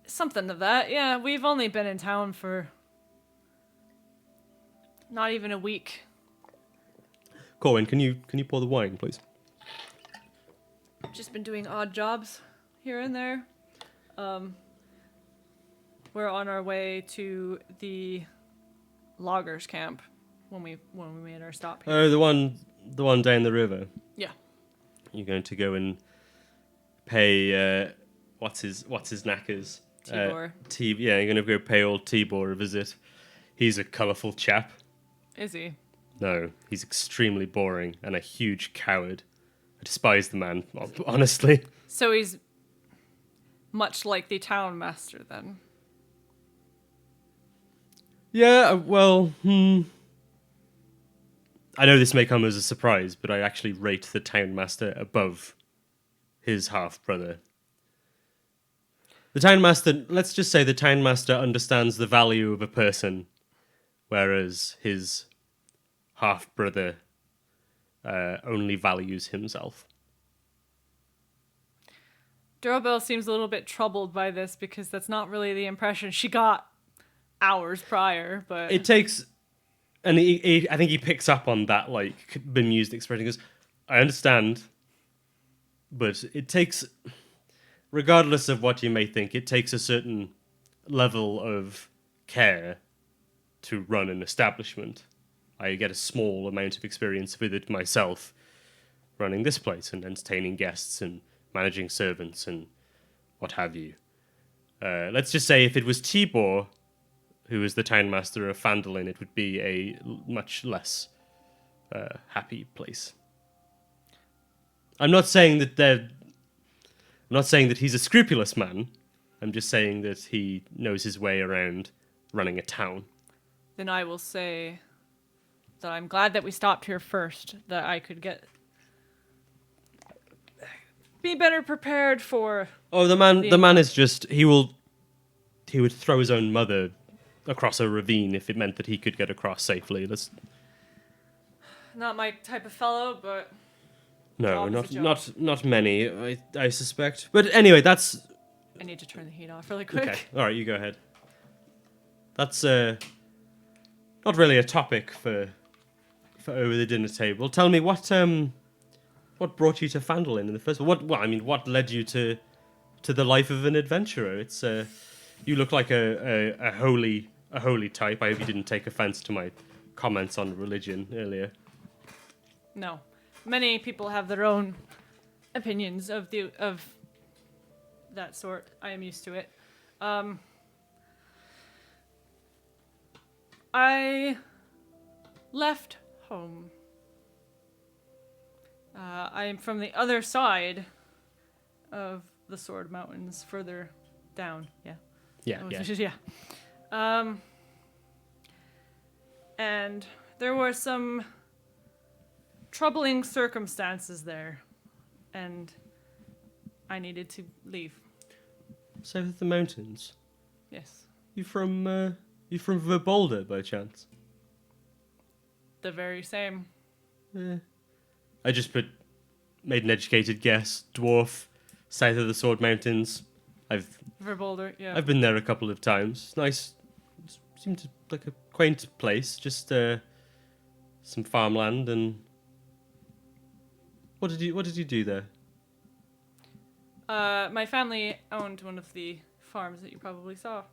something of that. Yeah, we've only been in town for not even a week. Corwin, can you pour the wine, please? Just been doing odd jobs here and there. We're on our way to the loggers camp when we made our stop here. Oh, the one down the river. Yeah. You're going to go and pay what's his knackers? Tibor. You're going to go pay old Tibor a visit. He's a colourful chap. Is he? No, he's extremely boring and a huge coward. I despise the man, honestly. So he's much like the town master, then? Yeah, well, I know this may come as a surprise, but I actually rate the town master above his half-brother. The town master, let's just say the town master understands the value of a person, whereas his half-brother only values himself. Durabelle seems a little bit troubled by this because that's not really the impression she got hours prior, but... It takes... And I think he picks up on that, like, bemused expression. He goes, I understand, but it takes... Regardless of what you may think, it takes a certain level of care to run an establishment. I get a small amount of experience with it myself, running this place and entertaining guests and managing servants and what have you. Let's just say if it was Tibor who was the town master of Fandolin, it would be a much less happy place. I'm not saying that he's a scrupulous man. I'm just saying that he knows his way around running a town. Then I will say that I'm glad that we stopped here first, that I could be better prepared for... Oh, the man is just... He would throw his own mother across a ravine if it meant that he could get across safely. That's not my type of fellow, but... No, not many, I suspect. But anyway, that's... I need to turn the heat off really quick. Okay, all right, you go ahead. That's not really a topic for over the dinner table. Tell me what brought you to Fandolin in the first place? What led you to the life of an adventurer? It's you look like a holy type. I hope you didn't take offense to my comments on religion earlier. No. Many people have their own opinions of that sort. I am used to it. I left home. I am from the other side of the Sword Mountains, further down. Yeah. And there were some troubling circumstances there, and I needed to leave. South of the mountains? Yes. You from Verbolder by chance? The very same. I just made an educated guess. Dwarf, south of the Sword Mountains. Verbolder, yeah. I've been there a couple of times. It's nice. It seemed like a quaint place. Just some farmland and. What did you do there? My family owned one of the farms that you probably saw.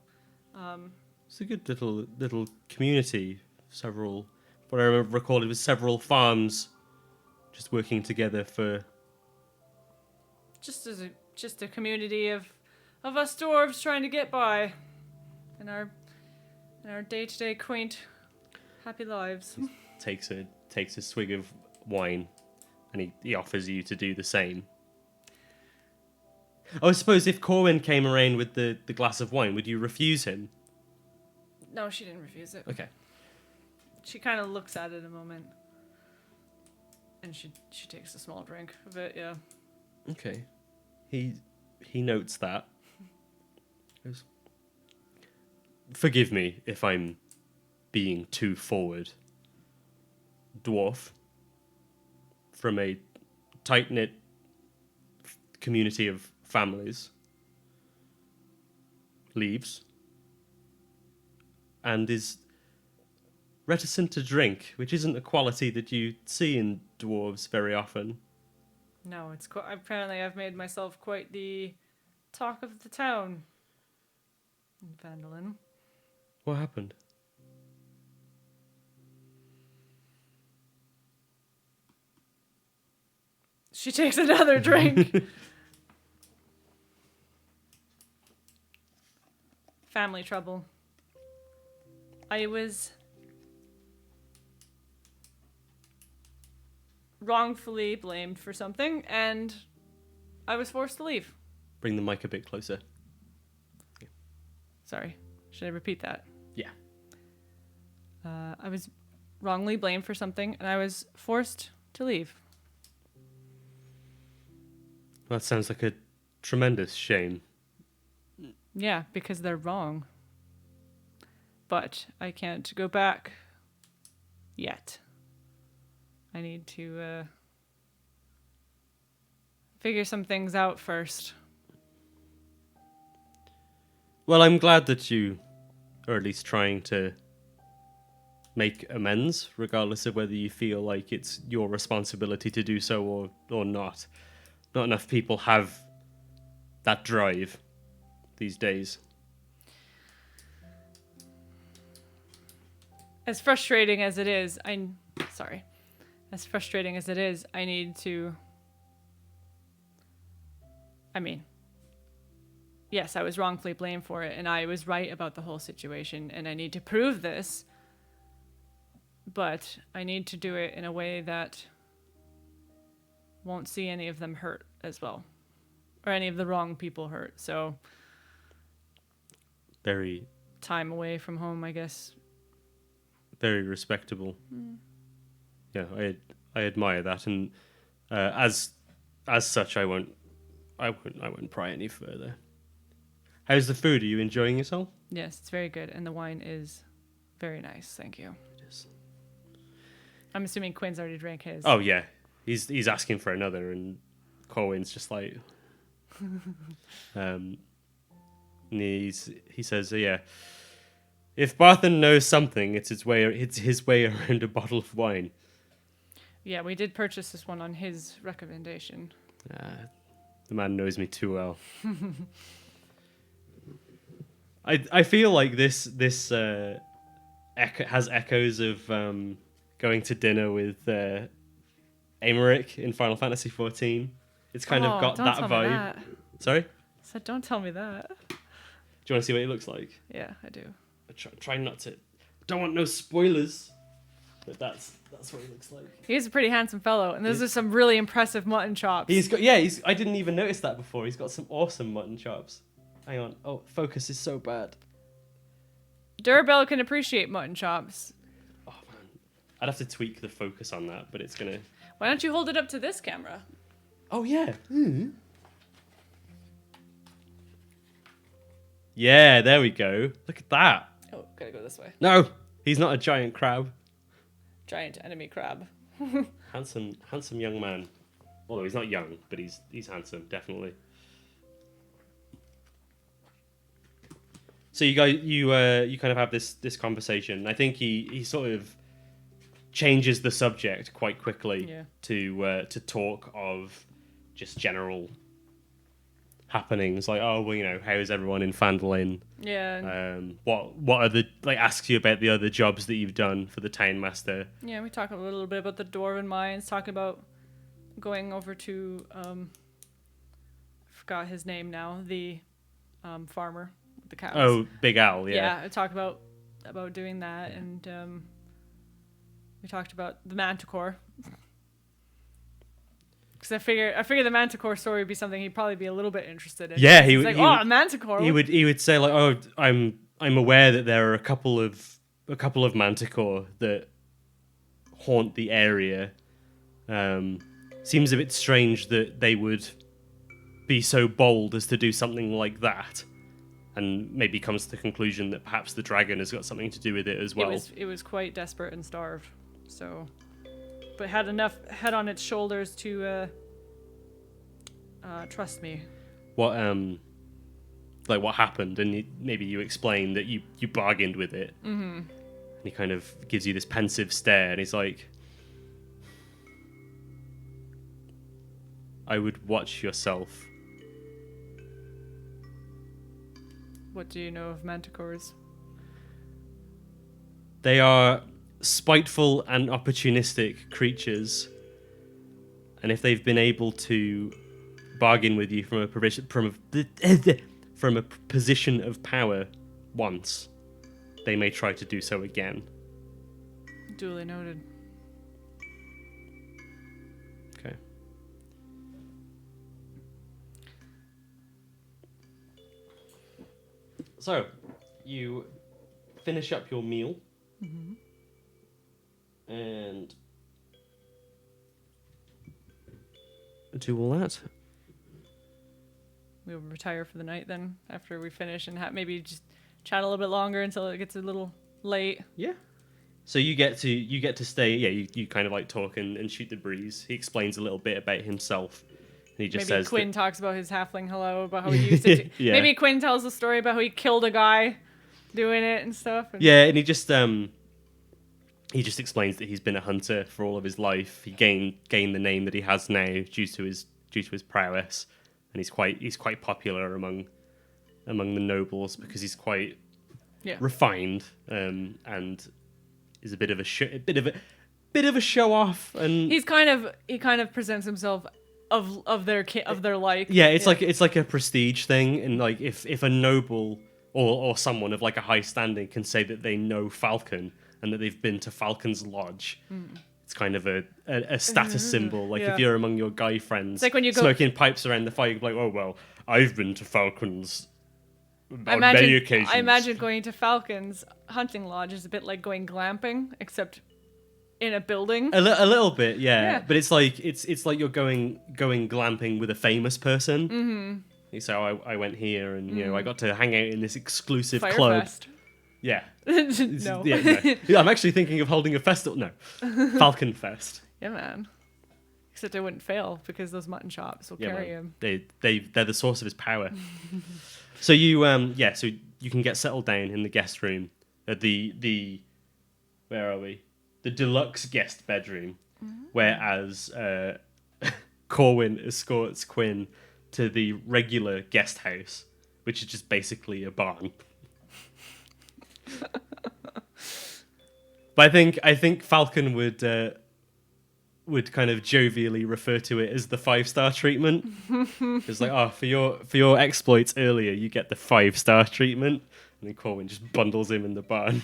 It's a good little community. What I remember recalling was several farms, just working together for. Just a community of us dwarves trying to get by, in our day-to-day quaint, happy lives. Takes a swig of wine, and he offers you to do the same. Oh, I suppose if Corwin came around with the glass of wine, would you refuse him? No, she didn't refuse it. Okay. She kind of looks at it a moment, and she takes a small drink of it. Yeah. Okay. He notes that. Forgive me if I'm being too forward. Dwarf from a tight-knit community of families leaves and is reticent to drink, which isn't a quality that you see in dwarves very often. No, it's apparently I've made myself quite the talk of the town in Vandalin. What happened? She takes another drink. Family trouble. I was wrongfully blamed for something, and I was forced to leave. Bring the mic a bit closer. Sorry, should I repeat that? Yeah. I was wrongly blamed for something, and I was forced to leave. That sounds like a tremendous shame. Yeah, because they're wrong. But I can't go back yet. I need to figure some things out first. Well, I'm glad that you are at least trying to make amends, regardless of whether you feel like it's your responsibility to do so or not. Not enough people have that drive these days. As frustrating as it is, I need to... I mean, yes, I was wrongfully blamed for it, and I was right about the whole situation, and I need to prove this, but I need to do it in a way that won't see any of them hurt as well, or any of the wrong people hurt, so... Very... Time away from home, I guess. Very respectable. Yeah, I admire that, and as such, I won't pry any further. How's the food? Are you enjoying yourself? Yes, it's very good, and the wine is very nice. Thank you. It is. I'm assuming Quinn's already drank his. Oh yeah, he's asking for another, and Corwin's just like, he says, yeah. If Barthen knows something, it's his way around a bottle of wine. Yeah, we did purchase this one on his recommendation. The man knows me too well. I feel like this has echoes of going to dinner with Aymeric in Final Fantasy XIV. It's kind of got that vibe. That. Sorry? I said, don't tell me that. Do you want to see what he looks like? Yeah, I do. Try not to. Don't want no spoilers. But that's what he looks like. He's a pretty handsome fellow, and those are some really impressive mutton chops. I didn't even notice that before. He's got some awesome mutton chops. Hang on. Oh, focus is so bad. Durabelle can appreciate mutton chops. Oh man, I'd have to tweak the focus on that, but it's gonna. Why don't you hold it up to this camera? Oh yeah. Yeah, there we go. Look at that. Oh, gotta go this way. No, he's not a giant crab. Giant enemy crab. Handsome young man. Although he's not young, but he's handsome, definitely. So you kind of have this conversation. I think he sort of changes the subject quite quickly to talk of just general happenings, like, oh well, how's everyone in Fandolin? Yeah. What are the, like, asks you about the other jobs that you've done for the town master. Yeah, we talk a little bit about the dwarven mines, talk about going over to I forgot his name now, the farmer with the cows. Oh, Big Al, yeah. Yeah, I talked about doing that, and we talked about the Manticore. Because I figure the Manticore story would be something he'd probably be a little bit interested in. Yeah, he's like, a Manticore. He would say, like, oh, I'm aware that there are a couple of Manticore that haunt the area. Seems a bit strange that they would be so bold as to do something like that, and maybe comes to the conclusion that perhaps the dragon has got something to do with it as well. It was quite desperate and starved, so. But had enough head on its shoulders to trust me. What what happened? And maybe you explain that you bargained with it. Mm-hmm. And he kind of gives you this pensive stare, and he's like, "I would watch yourself." What do you know of manticores? They are spiteful and opportunistic creatures, and if they've been able to bargain with you from a position of power once, they may try to do so again. Duly noted. Okay. So, you finish up your meal. Mm-hmm. And do all that. We'll retire for the night then, after we finish, and maybe just chat a little bit longer until it gets a little late. Yeah. So you get to stay. Yeah, you kind of like talk and shoot the breeze. He explains a little bit about himself. And he just maybe says Quinn talks about his halfling hello, about how he used to. Yeah. Maybe Quinn tells the story about how he killed a guy doing it and stuff. And yeah, and he just explains that he's been a hunter for all of his life. He gained the name that he has now due to his prowess, and he's quite popular among the nobles because he's quite refined and is a bit of a show off, and he kind of presents himself of their like. Yeah, it's like a prestige thing, and like if a noble or someone of like a high standing can say that they know Falcon and that they've been to Falcon's lodge, it's kind of a status symbol. Like if you're among your guy friends, like when you smoking pipes around the fire, you're like, oh well, I've been to Falcon's on many occasions. I imagine going to Falcon's hunting lodge is a bit like going glamping, except in a building. A little bit, yeah. But it's like you're going glamping with a famous person. Mm-hmm. So I went here, and I got to hang out in this exclusive club. Firefest. Yeah. No. Yeah, I'm actually thinking of holding a festival. No, Falcon Fest. Yeah, man. Except I wouldn't fail because those mutton chops will carry him. They're the source of his power. So you so you can get settled down in the guest room at the where are we? The deluxe guest bedroom, whereas Corwin escorts Quinn to the regular guest house, which is just basically a barn. But I think Falcon would kind of jovially refer to it as the 5-star treatment. It's like, oh, for your exploits earlier, you get the 5-star treatment, and then Corwin just bundles him in the barn.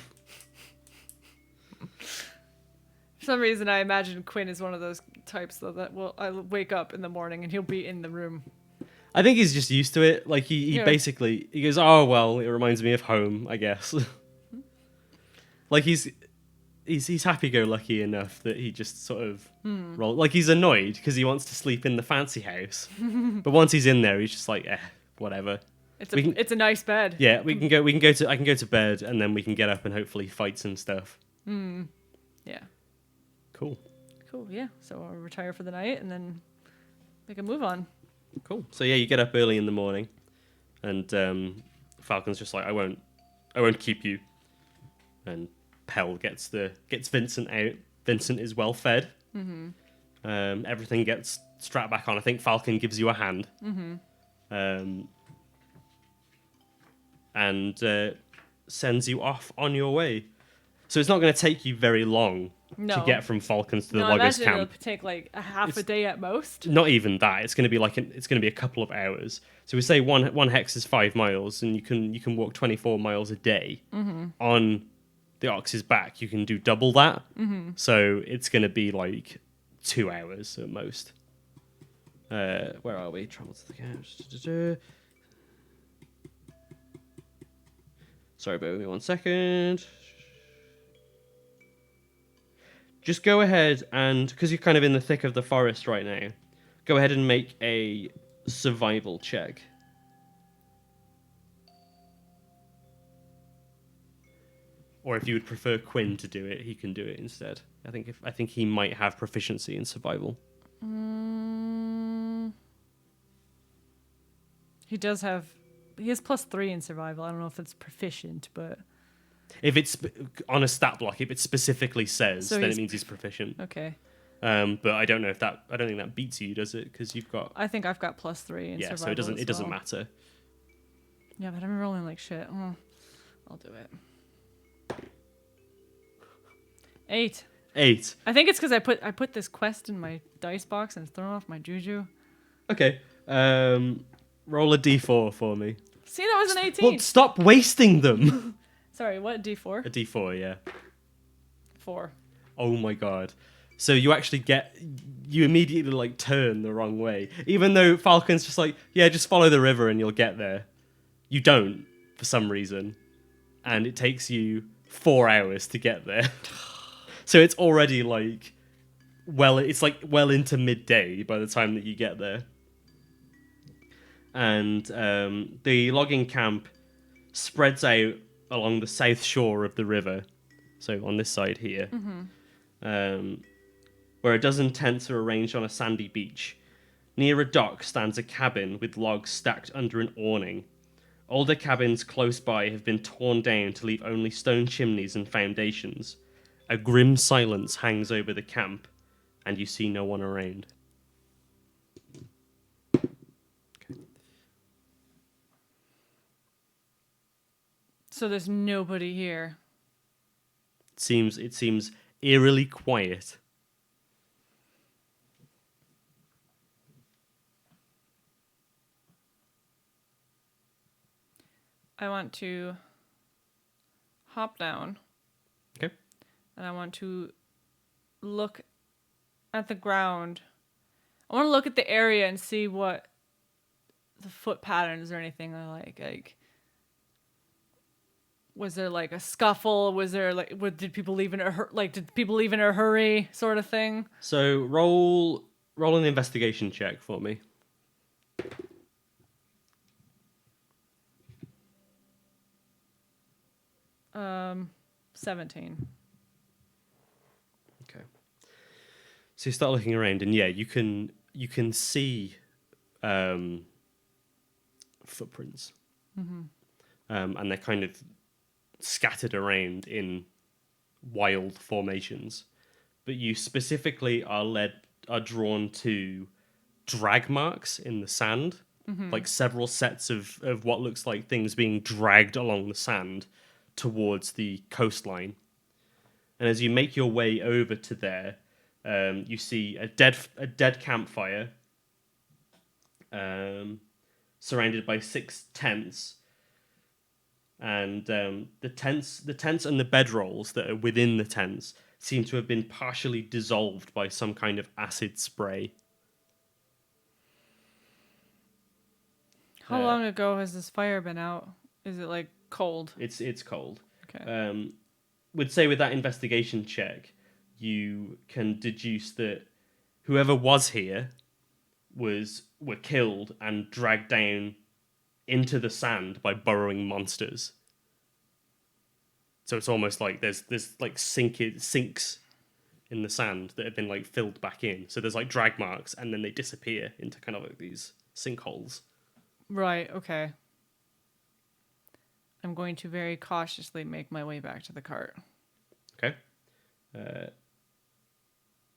For some reason, I imagine Quinn is one of those types though that I'll wake up in the morning and he'll be in the room. I think he's just used to it. Like he basically he goes, oh well, it reminds me of home, I guess. Like he's happy-go-lucky enough that he just sort of roll. Like he's annoyed because he wants to sleep in the fancy house, but once he's in there, he's just like, whatever. It's a nice bed. Yeah, I can go to bed, and then we can get up and hopefully fight some stuff. Yeah. Cool. Cool. Yeah. So I'll retire for the night and then make a move on. Cool. So yeah, you get up early in the morning, and Falcon's just like, I won't keep you. And Pell gets Vincent out. Vincent is well fed. Mm-hmm. Everything gets strapped back on. I think Falcon gives you a hand. Mm-hmm. And sends you off on your way. So it's not going to take you very long to get from Falcons to the loggers' camp. It'll take like a half a day at most. Not even that. It's going to be a couple of hours. So we say one hex is 5 miles, and you can walk 24 miles a day on the Ox's back. You can do double that. Mm-hmm. So it's going to be like 2 hours at most. Where are we? Travel to the couch. Sorry, bear with me 1 second. Just go ahead and, because you're kind of in the thick of the forest right now, go ahead and make a survival check. Or if you would prefer Quinn to do it, he can do it instead. I think he might have proficiency in survival. He has +3 in survival. I don't know if it's proficient, but if it's on a stat block, if it specifically says, then it means he's proficient. Okay. But I don't think that beats you, does it? Because you've got. I think I've got +3 in survival. So it doesn't matter. Yeah, but I'm rolling like shit. I'll do it. 8. I think it's because I put this quest in my dice box and it's thrown off my juju. Okay. Roll a d4 for me. See, that was an 18. Well, stop wasting them. Sorry, what? D4? A d4, yeah. 4. Oh my god. So you actually you immediately like turn the wrong way. Even though Falcon's just like, yeah, just follow the river and you'll get there. You don't, for some reason. And it takes you 4 hours to get there. So it's already like, well into midday by the time that you get there. And the logging camp spreads out along the south shore of the river. So on this side here. Mm-hmm. Where a dozen tents are arranged on a sandy beach. Near a dock stands a cabin with logs stacked under an awning. Older cabins close by have been torn down to leave only stone chimneys and foundations. A grim silence hangs over the camp, and you see no one around. Okay. So there's nobody here. It seems eerily quiet. I want to hop down. Okay. And I want to look at the ground. I want to look at the area and see what the foot patterns or anything are like. Like, was there like a scuffle? Was there like, did people leave in a hurry, sort of thing? So roll an investigation check for me. 17. Okay. So you start looking around, and yeah, you can see footprints, and they're kind of scattered around in wild formations. But you specifically are drawn to drag marks in the sand, like several sets of what looks like things being dragged along the sand towards the coastline. And as you make your way over to there, you see a dead campfire, surrounded by 6 tents, and the tents and the bedrolls that are within the tents seem to have been partially dissolved by some kind of acid spray. How long ago has this fire been out? Is it like cold? It's cold. Okay. Would say with that investigation check, you can deduce that whoever was here were killed and dragged down into the sand by burrowing monsters. So it's almost like there's like sinks in the sand that have been like filled back in. So there's like drag marks, and then they disappear into kind of like these sinkholes. Right, okay. I'm going to very cautiously make my way back to the cart. Okay.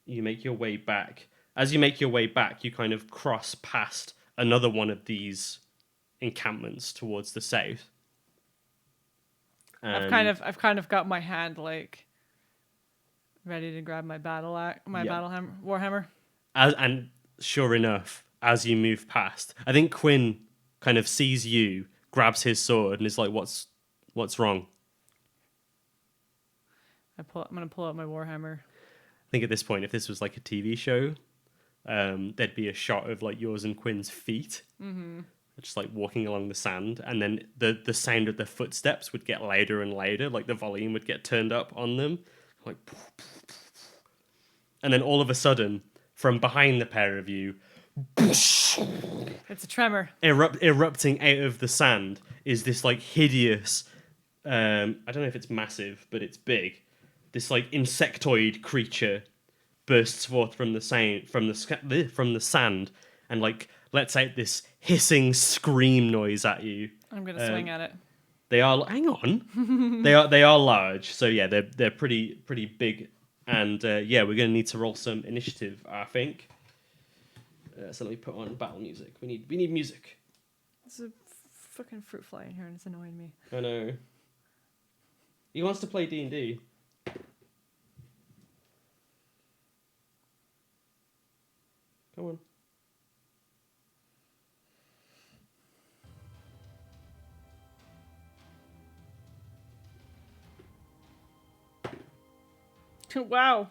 You make your way back. As you make your way back, you kind of cross past another one of these encampments towards the south. I've kind of got my hand like ready to grab my warhammer. And sure enough, as you move past, I think Quinn kind of sees you, grabs his sword, and is like, "What's wrong?" I'm gonna pull out my warhammer. I think at this point, if this was like a TV show, there'd be a shot of like yours and Quinn's feet, just like walking along the sand, and then the sound of their footsteps would get louder and louder, like the volume would get turned up on them, like, and then all of a sudden, from behind the pair of you, it's a tremor. Erupting out of the sand is this like hideous. I don't know if it's massive, but it's big. This like insectoid creature bursts forth from the sand and like lets out this hissing scream noise at you. I'm gonna swing at it. They are hang on. they are large, so yeah, they're pretty big, and yeah, we're gonna need to roll some initiative, I think. So let me put on battle music. We need music. There's a fucking fruit fly in here, and it's annoying me. I know. He wants to play D&D. Come on. Wow.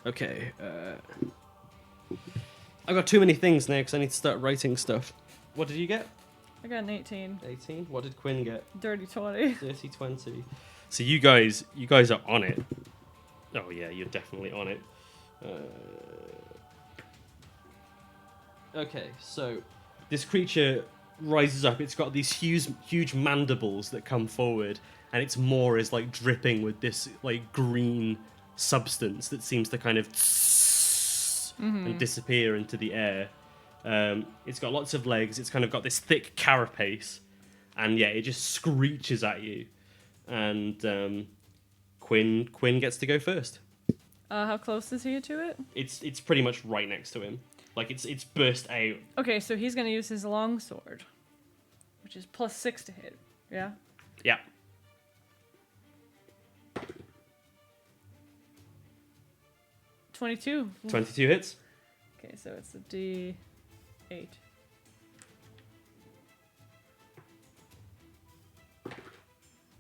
Okay. I've got too many things now because I need to start writing stuff. What did you get? I got an 18. 18. What did Quinn get? Dirty 20. Dirty 20. So you guys are on it. Oh yeah, you're definitely on it. Okay, so this creature rises up. It's got these huge mandibles that come forward, and its maw is like dripping with this like green substance that seems to kind of and disappear into the air. It's got lots of legs. It's kind of got this thick carapace, and yeah, it just screeches at you. And Quinn gets to go first. How close is he to it? It's pretty much right next to him. Like it's burst out. Okay, so he's gonna use his long sword, which is +6 to hit. Yeah. Yeah. 22. 22 hits. Okay, so it's a D8.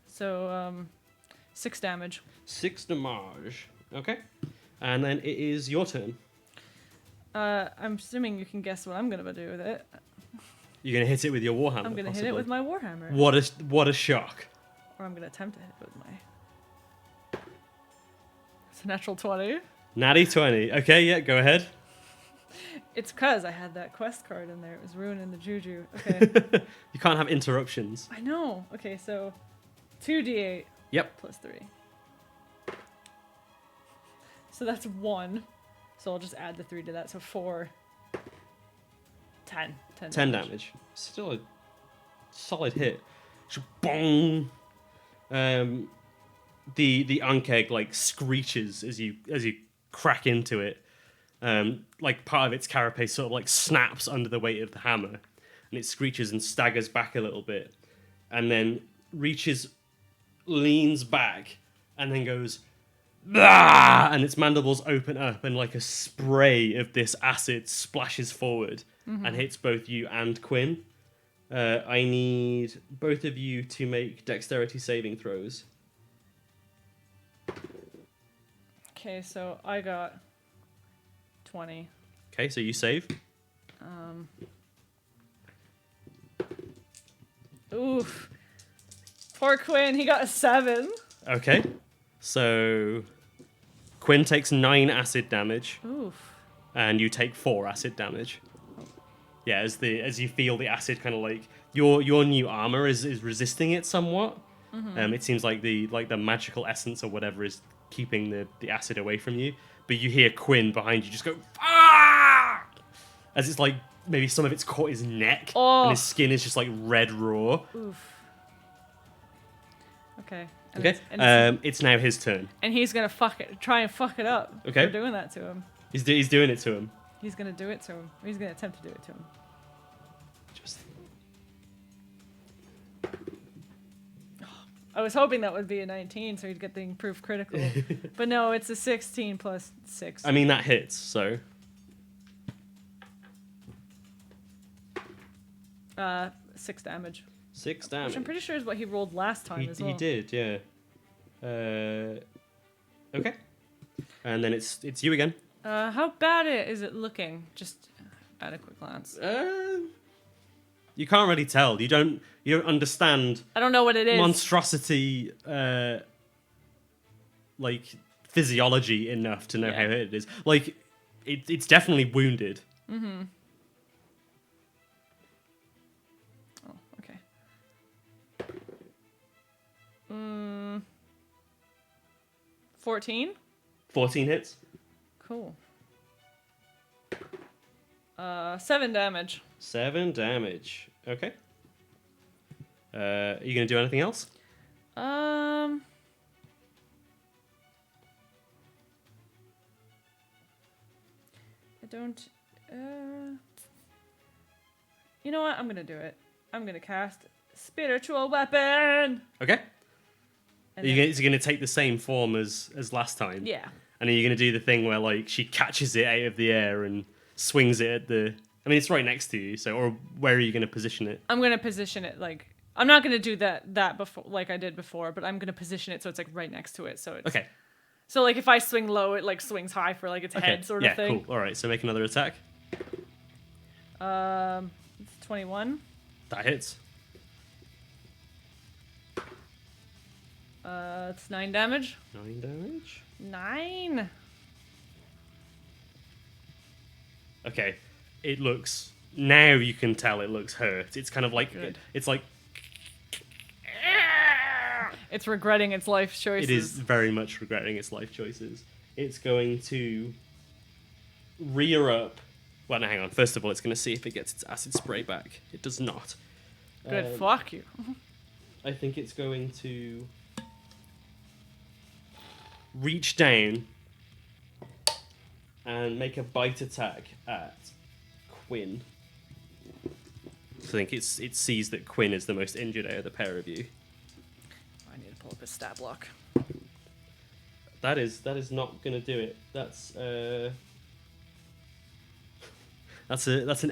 So 6 damage. 6 damage. Okay. And then it is your turn. I'm assuming you can guess what I'm gonna do with it. You're gonna hit it with your warhammer. I'm gonna hit possibly. it with my warhammer. What a shock! Or I'm gonna attempt to hit it with my. It's a natural 20. Natty 20. Okay, yeah, go ahead. It's because I had that quest card in there. It was ruining the juju. Okay. You can't have interruptions. I know. Okay, so 2d8. Yep. +3. So that's 1. So I'll just add the 3 to that. So 4. 10. 10 damage. Still a solid hit. Bong. The Ankeg like screeches as you crack into it. Like part of its carapace sort of like snaps under the weight of the hammer, and it screeches and staggers back a little bit, and then leans back, and then goes, "Bah!" And its mandibles open up, and like a spray of this acid splashes forward and hits both you and Quinn. I need both of you to make dexterity saving throws. Okay, so I got 20. Okay, so you save. Oof. Poor Quinn, he got a 7. Okay, so Quinn takes 9 acid damage. Oof. And you take 4 acid damage. Yeah, as you feel the acid kind of like your new armor is resisting it somewhat, It seems like the magical essence or whatever is keeping the acid away from you. But you hear Quinn behind you just go, ah! As it's like maybe some of it's caught his neck, and his skin is just like red raw. Oof. Okay. Okay. It's now his turn. And he's gonna try and fuck it up. Okay. For doing that to him. He's doing it to him. He's gonna do it to him. He's gonna attempt to do it to him. Just. I was hoping that would be a 19, so he'd get the improved critical. But no, it's a 16 plus 6. I mean, that hits, so. 6 damage. 6 damage. Which I'm pretty sure is what he rolled last time as well. He did, yeah. Okay. And then it's you again. How bad is it looking? Just at a quick glance. You can't really tell. You don't understand. I don't know what it is. Monstrosity, like physiology enough to know how it is. Like, it's definitely wounded. Mm-hmm. Oh, okay. 14. 14 hits. Cool. 7 damage. 7 damage. Okay. Are you gonna do anything else? I don't. You know what? I'm gonna do it. I'm gonna cast Spiritual Weapon. Okay. And Is it gonna take the same form as last time? Yeah. And are you gonna do the thing where like she catches it out of the air and swings it at the? I mean, it's right next to you. So, or where are you gonna position it? I'm gonna position it like I'm not gonna do that before like I did before, but I'm gonna position it so it's like right next to it. So it's Okay. So like if I swing low, it like swings high for like its head sort of thing. Yeah, cool. All right, so make another attack. It's 21. That hits. It's 9 damage. 9 damage. 9. Okay, it looks. Now you can tell it looks hurt. It's kind of like Good. it's like It's regretting its life choices. it is very much regretting its life choices. It's going to rear up. Well, no, hang on. First of all, it's going to see if it gets its acid spray back. It does not. Good. Fuck you. I think it's going to reach down and make a bite attack at Quinn. I think it sees that Quinn is the most injured out of the pair of you. I need to pull up his stat block. That is not going to do it. That's an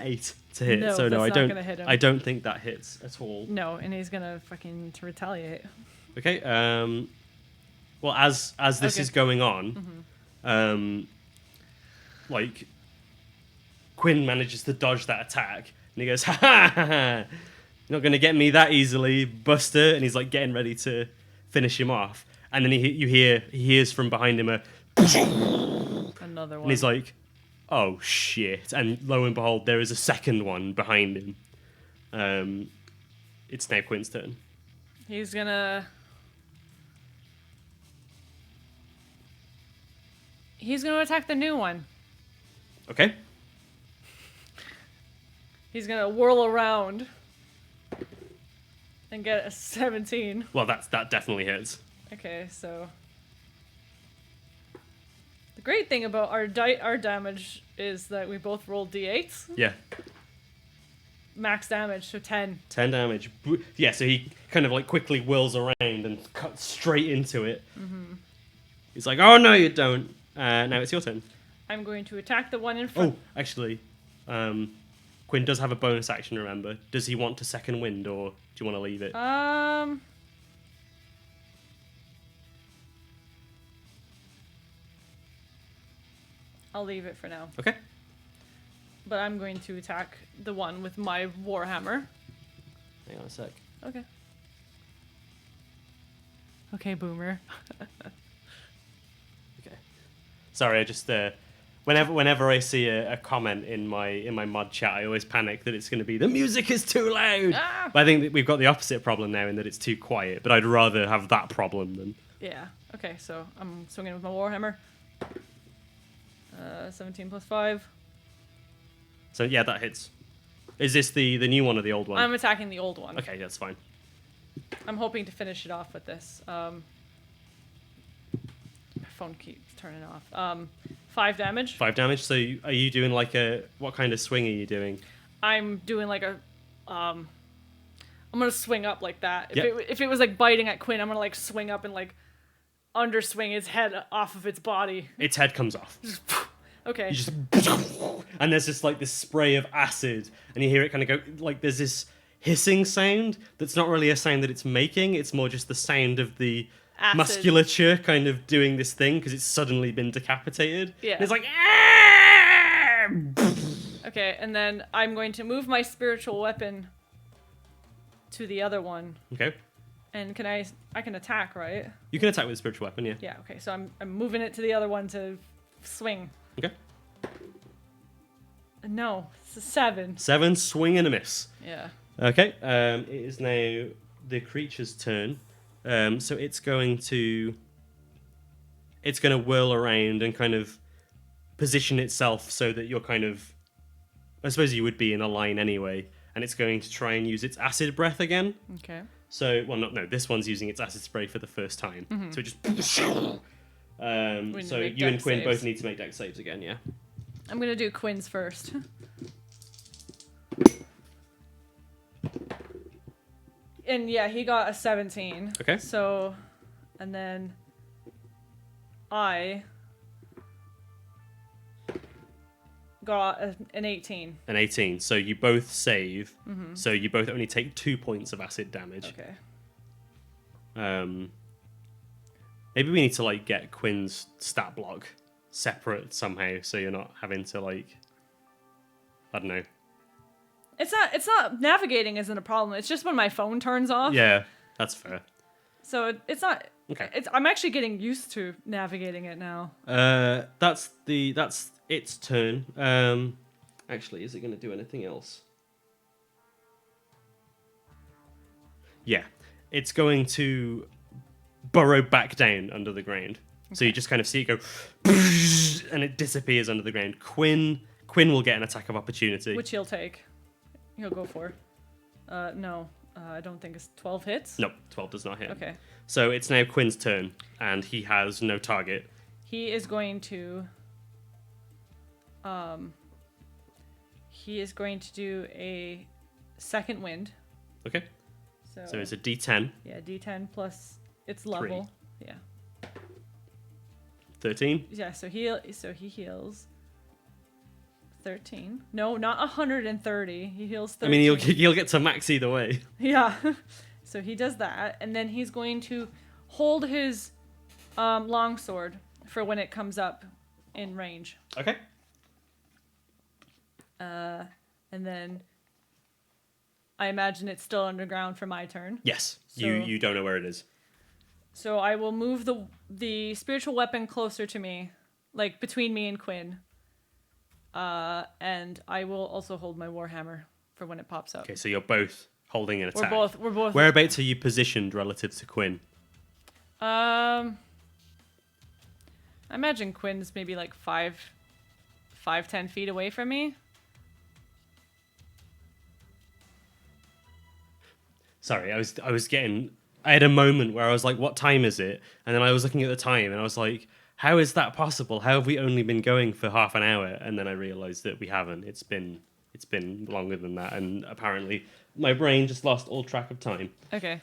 8 to hit. No, so no, that's I not don't. gonna hit him. I don't think that hits at all. No, and he's gonna fucking retaliate. Okay. Well, as this is going on, like Quinn manages to dodge that attack, and he goes, "Ha ha ha! Ha. You're not gonna get me that easily, Buster!" And he's like getting ready to finish him off, and then he hears from behind him a, Another one. and he's like, "Oh shit!" And lo and behold, there is a second one behind him. It's now Quinn's turn. He's gonna attack the new one. Okay. He's gonna whirl around and get a 17. Well, that definitely hits. Okay, so the great thing about our damage is that we both rolled d8s. Yeah. Max damage, so 10. 10 damage. Yeah, so he kind of like quickly whirls around and cuts straight into it. Mm-hmm. He's like, "Oh no, you don't." Now it's your turn. I'm going to attack the one in front. Oh, actually, Quinn does have a bonus action. Remember, does he want to second wind, or do you want to leave it? I'll leave it for now. Okay. But I'm going to attack the one with my warhammer. Hang on a sec. Okay. Okay, boomer. Okay. Sorry, I just Whenever I see a comment in my mod chat, I always panic that it's going to be the music is too loud. Ah! But I think that we've got the opposite problem now in that it's too quiet. But I'd rather have that problem than. Yeah. Okay, so I'm swinging with my warhammer. 17 plus 5. So yeah, that hits. Is this the new one or the old one? I'm attacking the old one. Okay, that's fine. I'm hoping to finish it off with this. My phone keeps turning off. 5 damage. 5 damage. So are you doing like what kind of swing are you doing? I'm doing like a. I'm gonna swing up like that. If Yep. it was like biting at Quinn, I'm gonna like swing up and like underswing its head off of its body. Its head comes off. Okay. You just and there's just like this spray of acid, and you hear it kind of go like there's this hissing sound that's not really a sound that it's making. It's more just the sound of the Acid. musculature kind of doing this thing because it's suddenly been decapitated. Yeah. And it's like. Okay, and then I'm going to move my spiritual weapon to the other one. Okay. And I can attack, right? You can attack with a spiritual weapon, yeah. Yeah, okay. So I'm moving it to the other one to swing. Okay. No, it's a 7. 7, swing and a miss. Yeah. Okay. It is now the creature's turn. So it's going to whirl around and kind of position itself so that you're kind of, I suppose you would be in a line anyway, and it's going to try and use its acid breath again. Okay. So, well, no, this one's using its acid spray for the first time. So it just. So make you and dex Quinn saves. both need to make dex saves again, yeah. I'm gonna do Quinn's first. And yeah, he got a 17. Okay. So, and then I got an 18. An 18. So you both save. So you both only take 2 points of acid damage. Okay. Maybe we need to like get Quinn's stat block separate somehow, so you're not having to like, I don't know. It's not navigating isn't a problem. It's just when my phone turns off. Yeah, that's fair. So it's not. Okay. I'm actually getting used to navigating it now. That's its turn. Actually, is it going to do anything else? Yeah, it's going to burrow back down under the ground. So you just kind of see it go, and it disappears under the ground. Quinn will get an attack of opportunity. Which he'll take. He'll go for. No. I don't think it's 12 hits. Nope, 12 does not hit. Okay. So it's now Quinn's turn, and he has no target. He is going to. He is going to do a second wind. Okay. So it's a D10. Yeah, D10 plus its level. Yeah. 13. Yeah. So he heals. 13. No, not 130. He heals 13. I mean, you'll get to max either way. Yeah. So he does that, and then he's going to hold his longsword for when it comes up in range. Okay. And then I imagine it's still underground for my turn. Yes. So- You don't know where it is. So I will move the spiritual weapon closer to me, like between me and Quinn. And I will also hold my warhammer for when it pops up. Okay, so you're both holding an attack. We're both. Whereabouts are you positioned relative to Quinn? I imagine Quinn's maybe like 10 feet away from me. Sorry, I had a moment where I was like, what time is it? And then I was looking at the time and I was like, how is that possible? How have we only been going for half an hour? And then I realized that we haven't. It's been longer than that. And apparently my brain just lost all track of time. Okay.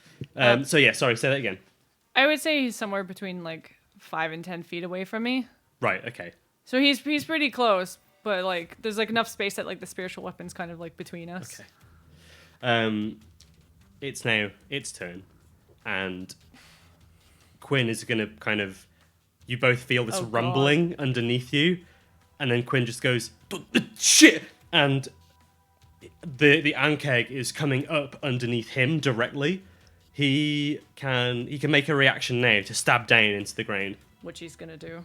So yeah, sorry, say that again. I would say he's somewhere between like 5 and 10 feet away from me. Right, okay. So he's pretty close, but like there's like enough space that like the spiritual weapon's kind of like between us. Okay. It's now its turn. And Quinn is going to kind of... You both feel this Oh, God. rumbling underneath you. And then Quinn just goes, shit! And the Ankeg is coming up underneath him directly. He can make a reaction now to stab down into the ground. Which he's gonna do.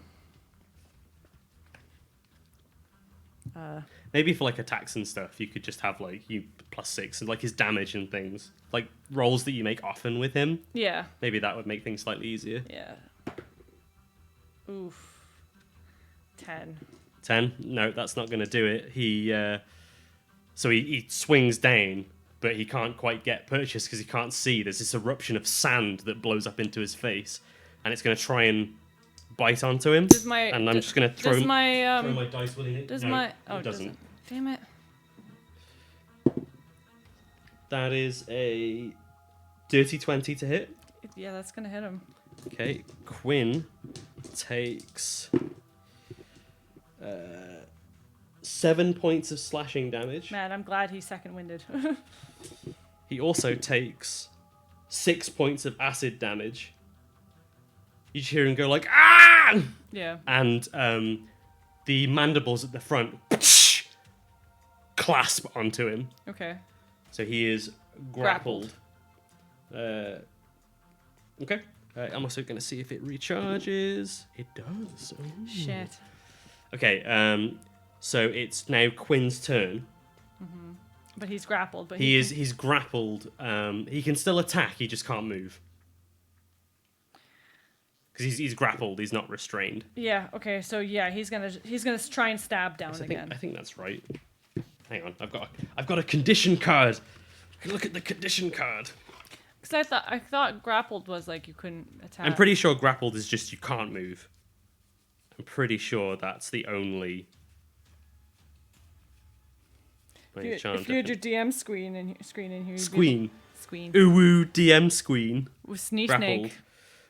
Maybe for like attacks and stuff, you could just have like you +6 and like his damage and things, like rolls that you make often with him. Yeah. Maybe that would make things slightly easier. Yeah. Oof. 10. 10? No, that's not going to do it. He swings down, but he can't quite get purchase because he can't see. There's this eruption of sand that blows up into his face, and it's going to try and bite onto him. I'm just going to throw my dice willy. Does no, my it doesn't. Damn it. That is a dirty 20 to hit. Yeah, that's gonna hit him. Okay, Quinn takes 7 points of slashing damage. Man, I'm glad he's second-winded. He also takes 6 points of acid damage. You just hear him go like, ah! Yeah. And the mandibles at the front clasp onto him. Okay. So he is grappled. Okay. I'm also going to see if it recharges. It does. Ooh. Shit. Okay, so it's now Quinn's turn. Mm-hmm. But he's grappled. But He's grappled. He can still attack. He just can't move. Because he's grappled. He's not restrained. Yeah. Okay. So yeah, he's gonna try and stab down again. I think that's right. Hang on. I've got a condition card. Look at the condition card. Because I thought grappled was like you couldn't attack. I'm pretty sure grappled is just you can't move. I'm pretty sure that's the only. If you had your DM screen in here. Squeen. Squeen. DM squeen. With Sneak Grappled.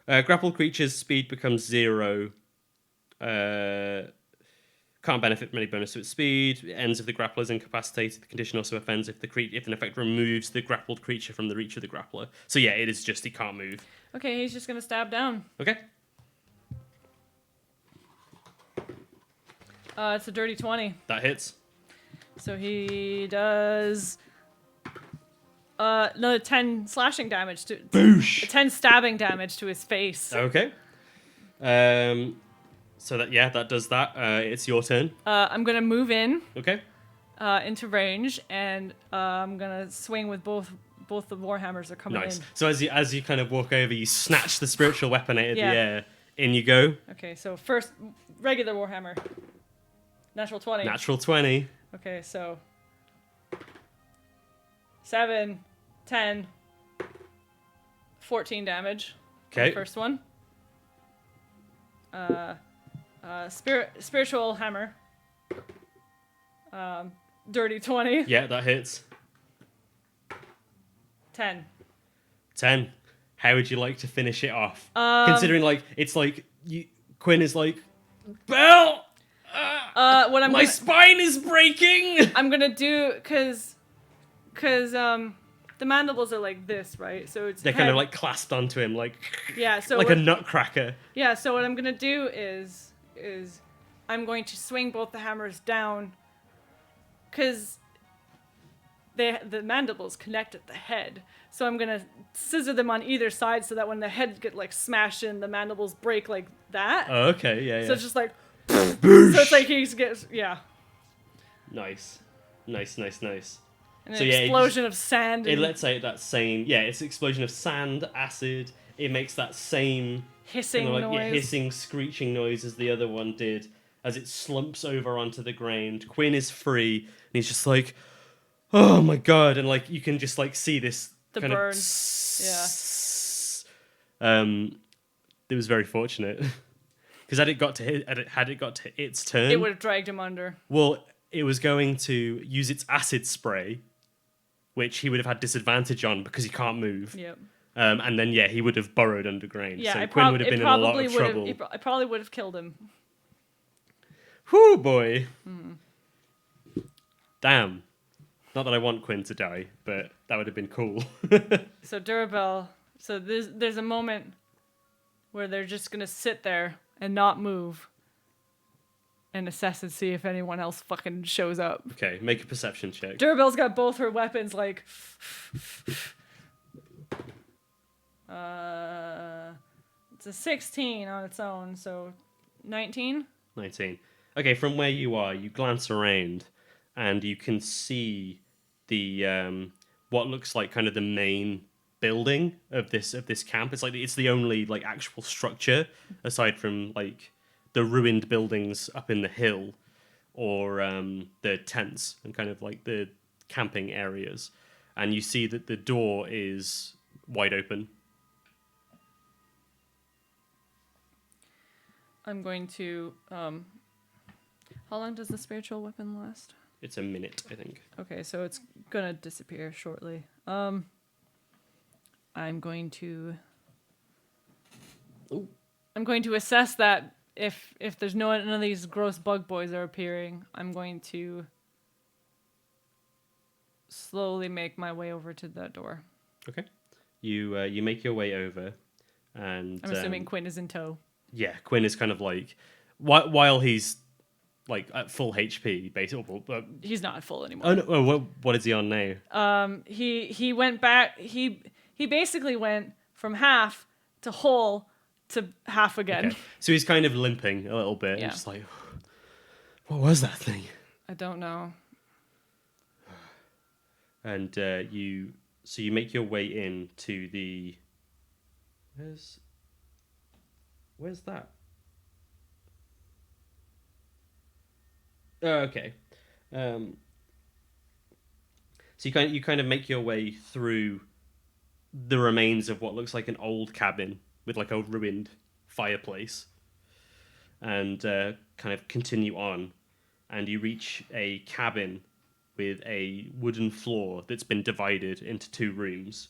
Snake. Grappled creatures' speed becomes 0. Can't benefit from any bonus to its speed. It ends if the grappler is incapacitated. The condition also offends if an effect removes the grappled creature from the reach of the grappler. So yeah, it is just he can't move. Okay, he's just gonna stab down. Okay. It's a dirty 20. That hits. So he does another 10 slashing damage to Boosh! 10 stabbing damage to his face. Okay. So that does that. It's your turn. I'm gonna move in. Okay. Into range, and I'm gonna swing with both the warhammers are coming Nice. in. So as you kind of walk over, you snatch the spiritual weapon out of Yeah. the air. In you go. Okay, so first regular warhammer. Natural 20. Natural 20. Okay, so 7, 10, 14 damage. Okay. First one. Spiritual hammer. Dirty 20. Yeah, that hits. 10. 10. How would you like to finish it off? Considering Quinn is like, Belle! My spine is breaking! I'm gonna do, cause the mandibles are like this, right? So it's They're kind of like clasped onto him, like so like a nutcracker. Yeah, so what I'm gonna do is I'm going to swing both the hammers down, cause the mandibles connect at the head. So I'm gonna scissor them on either side so that when the heads get like smashed in, the mandibles break like that. Oh, okay, yeah. So it's just like, so it's like he gets, yeah. Nice. And an explosion of sand. Let's say that same, it's an explosion of sand, acid. It makes that same hissing noise. Hissing, screeching noise as the other one did as it slumps over onto the ground. Quinn is free, and he's just like, oh my god, and like you can just like see this the kind burn. of Yeah. It was very fortunate because had it got to its turn, it would have dragged him under. Well, it was going to use its acid spray, which he would have had disadvantage on because he can't move. Yep. And then he would have burrowed underground. Yeah, so Quinn would have been in a lot of trouble. I probably would have killed him. Whew, boy. Damn. Not that I want Quinn to die, but that would have been cool. So Durabel, there's a moment where they're just gonna sit there and not move and assess and see if anyone else fucking shows up. Okay, make a perception check. Durabel's got both her weapons like it's a 16 on its own, so 19. 19. Okay, from where you are, you glance around, and you can see the what looks like kind of the main building of this camp. It's like it's the only like actual structure aside from like the ruined buildings up in the hill or the tents and kind of like the camping areas. And you see that the door is wide open. I'm going to. How long does the spiritual weapon last? It's a minute, I think. Okay, so it's gonna disappear shortly. I'm going to. Ooh. I'm going to assess that if there's none of these gross bug boys are appearing, I'm going to slowly make my way over to that door. Okay. You make your way over, and I'm assuming Quinn is in tow. Yeah, Quinn is kind of like while he's like at full HP, basically. He's not at full anymore. Oh no! What is he on now? He went back. He basically went from half to whole to half again. Okay. So he's kind of limping a little bit. Yeah. And just like, what was that thing? I don't know. And you make your way in to the. Where's that? Oh, okay. So you kind of make your way through the remains of what looks like an old cabin with like a ruined fireplace, and kind of continue on, and you reach a cabin with a wooden floor that's been divided into two rooms.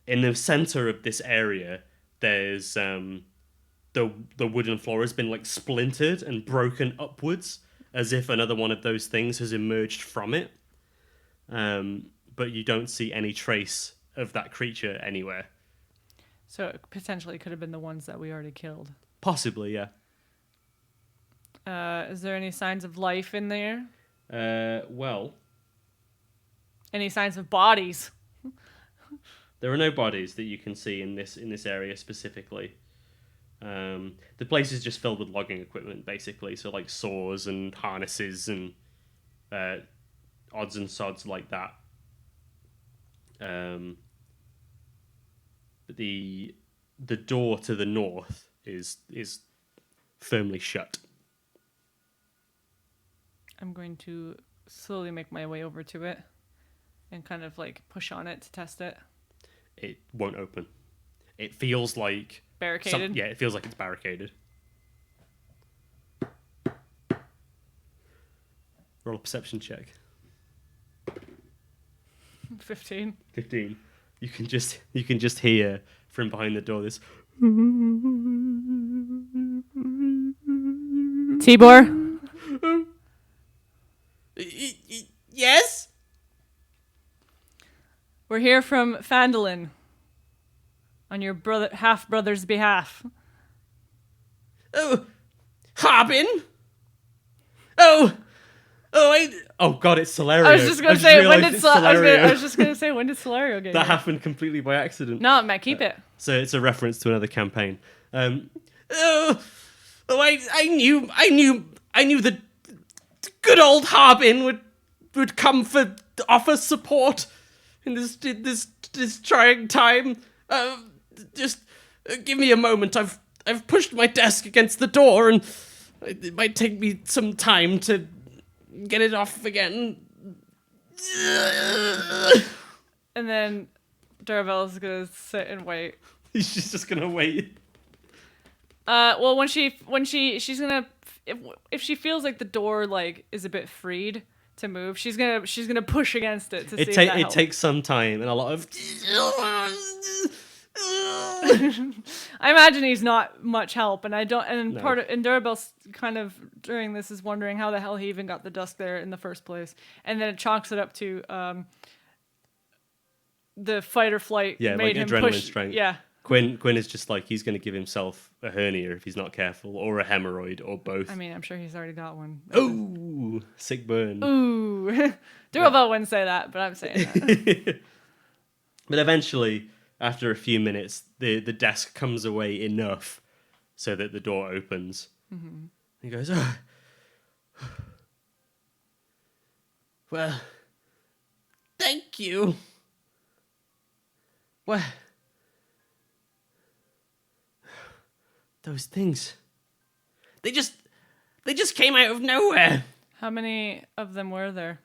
In the center of this area, there's the wooden floor has been like splintered and broken upwards, as if another one of those things has emerged from it. But you don't see any trace of that creature anywhere. So it potentially could have been the ones that we already killed. Possibly, yeah. Is there any signs of life in there? Well, any signs of bodies? There are no bodies that you can see in this area specifically. The place is just filled with logging equipment, basically. So like saws and harnesses and odds and sods like that. But the door to the north is firmly shut. I'm going to slowly make my way over to it and kind of like push on it to test it. It won't open. It feels like barricaded. It feels like it's barricaded. Roll a perception check. 15. 15. You can just hear from behind the door this Tibor? Yes? We're here from Phandalin on your half-brother's behalf. Oh, Harbin? Oh God, it's Celerio. I was just gonna say when did Celerio get That here? happened completely by accident. No, Matt, keep it. So it's a reference to another campaign. I knew the good old Harbin would come to offer support in this trying time. Just give me a moment. I've pushed my desk against the door, and it might take me some time to get it off again. And then Daravel's gonna sit and wait. She's just gonna wait. Well, she's gonna if she feels like the door like is a bit freed to move, she's gonna push against it to see if that helps. It takes some time and a lot of. I imagine he's not much help, and no. Durabel's kind of during this is wondering how the hell he even got the dusk there in the first place, and then it chalks it up to the fight or flight made like him adrenaline push. strength. Yeah, Quinn is just like he's going to give himself a hernia if he's not careful, or a hemorrhoid, or both. I mean, I'm sure he's already got one. Ooh, sick burn. Ooh, Durabel wouldn't say that, but I'm saying that. But eventually, after a few minutes, the desk comes away enough so that the door opens. Mm-hmm. He goes, Well, thank you. What? Those things. They just came out of nowhere. How many of them were there?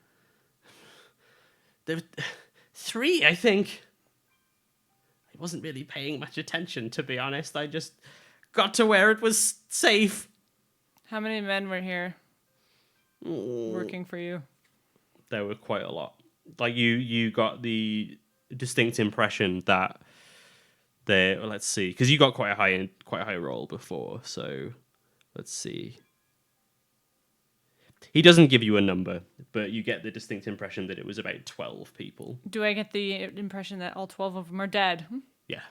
There were 3, I think. I wasn't really paying much attention, to be honest. I just got to where it was safe. How many men were here working for you? There were quite a lot. Like you got the distinct impression that let's see, because you got quite a high roll before. So let's see. He doesn't give you a number, but you get the distinct impression that it was about 12 people. Do I get the impression that all 12 of them are dead? Yeah.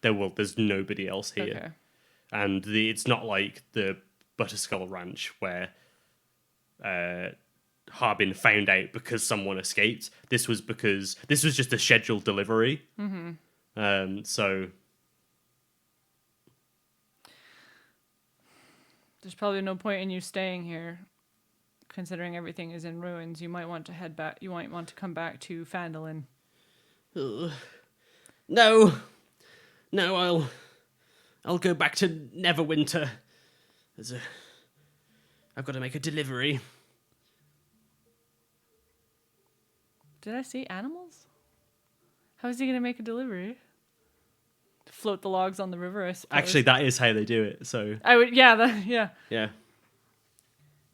There's nobody else here. Okay. And it's not like the Butterskull Ranch where Harbin found out because someone escaped. This was just a scheduled delivery. Mm-hmm. So there's probably no point in you staying here, considering everything is in ruins. You might want to head back. You might want to come back to Phandalin. No, I'll go back to Neverwinter. I've got to make a delivery. Did I see animals? How is he going to make a delivery? Float the logs on the river, I suppose. Actually, that is how they do it. So I would, yeah. Yeah.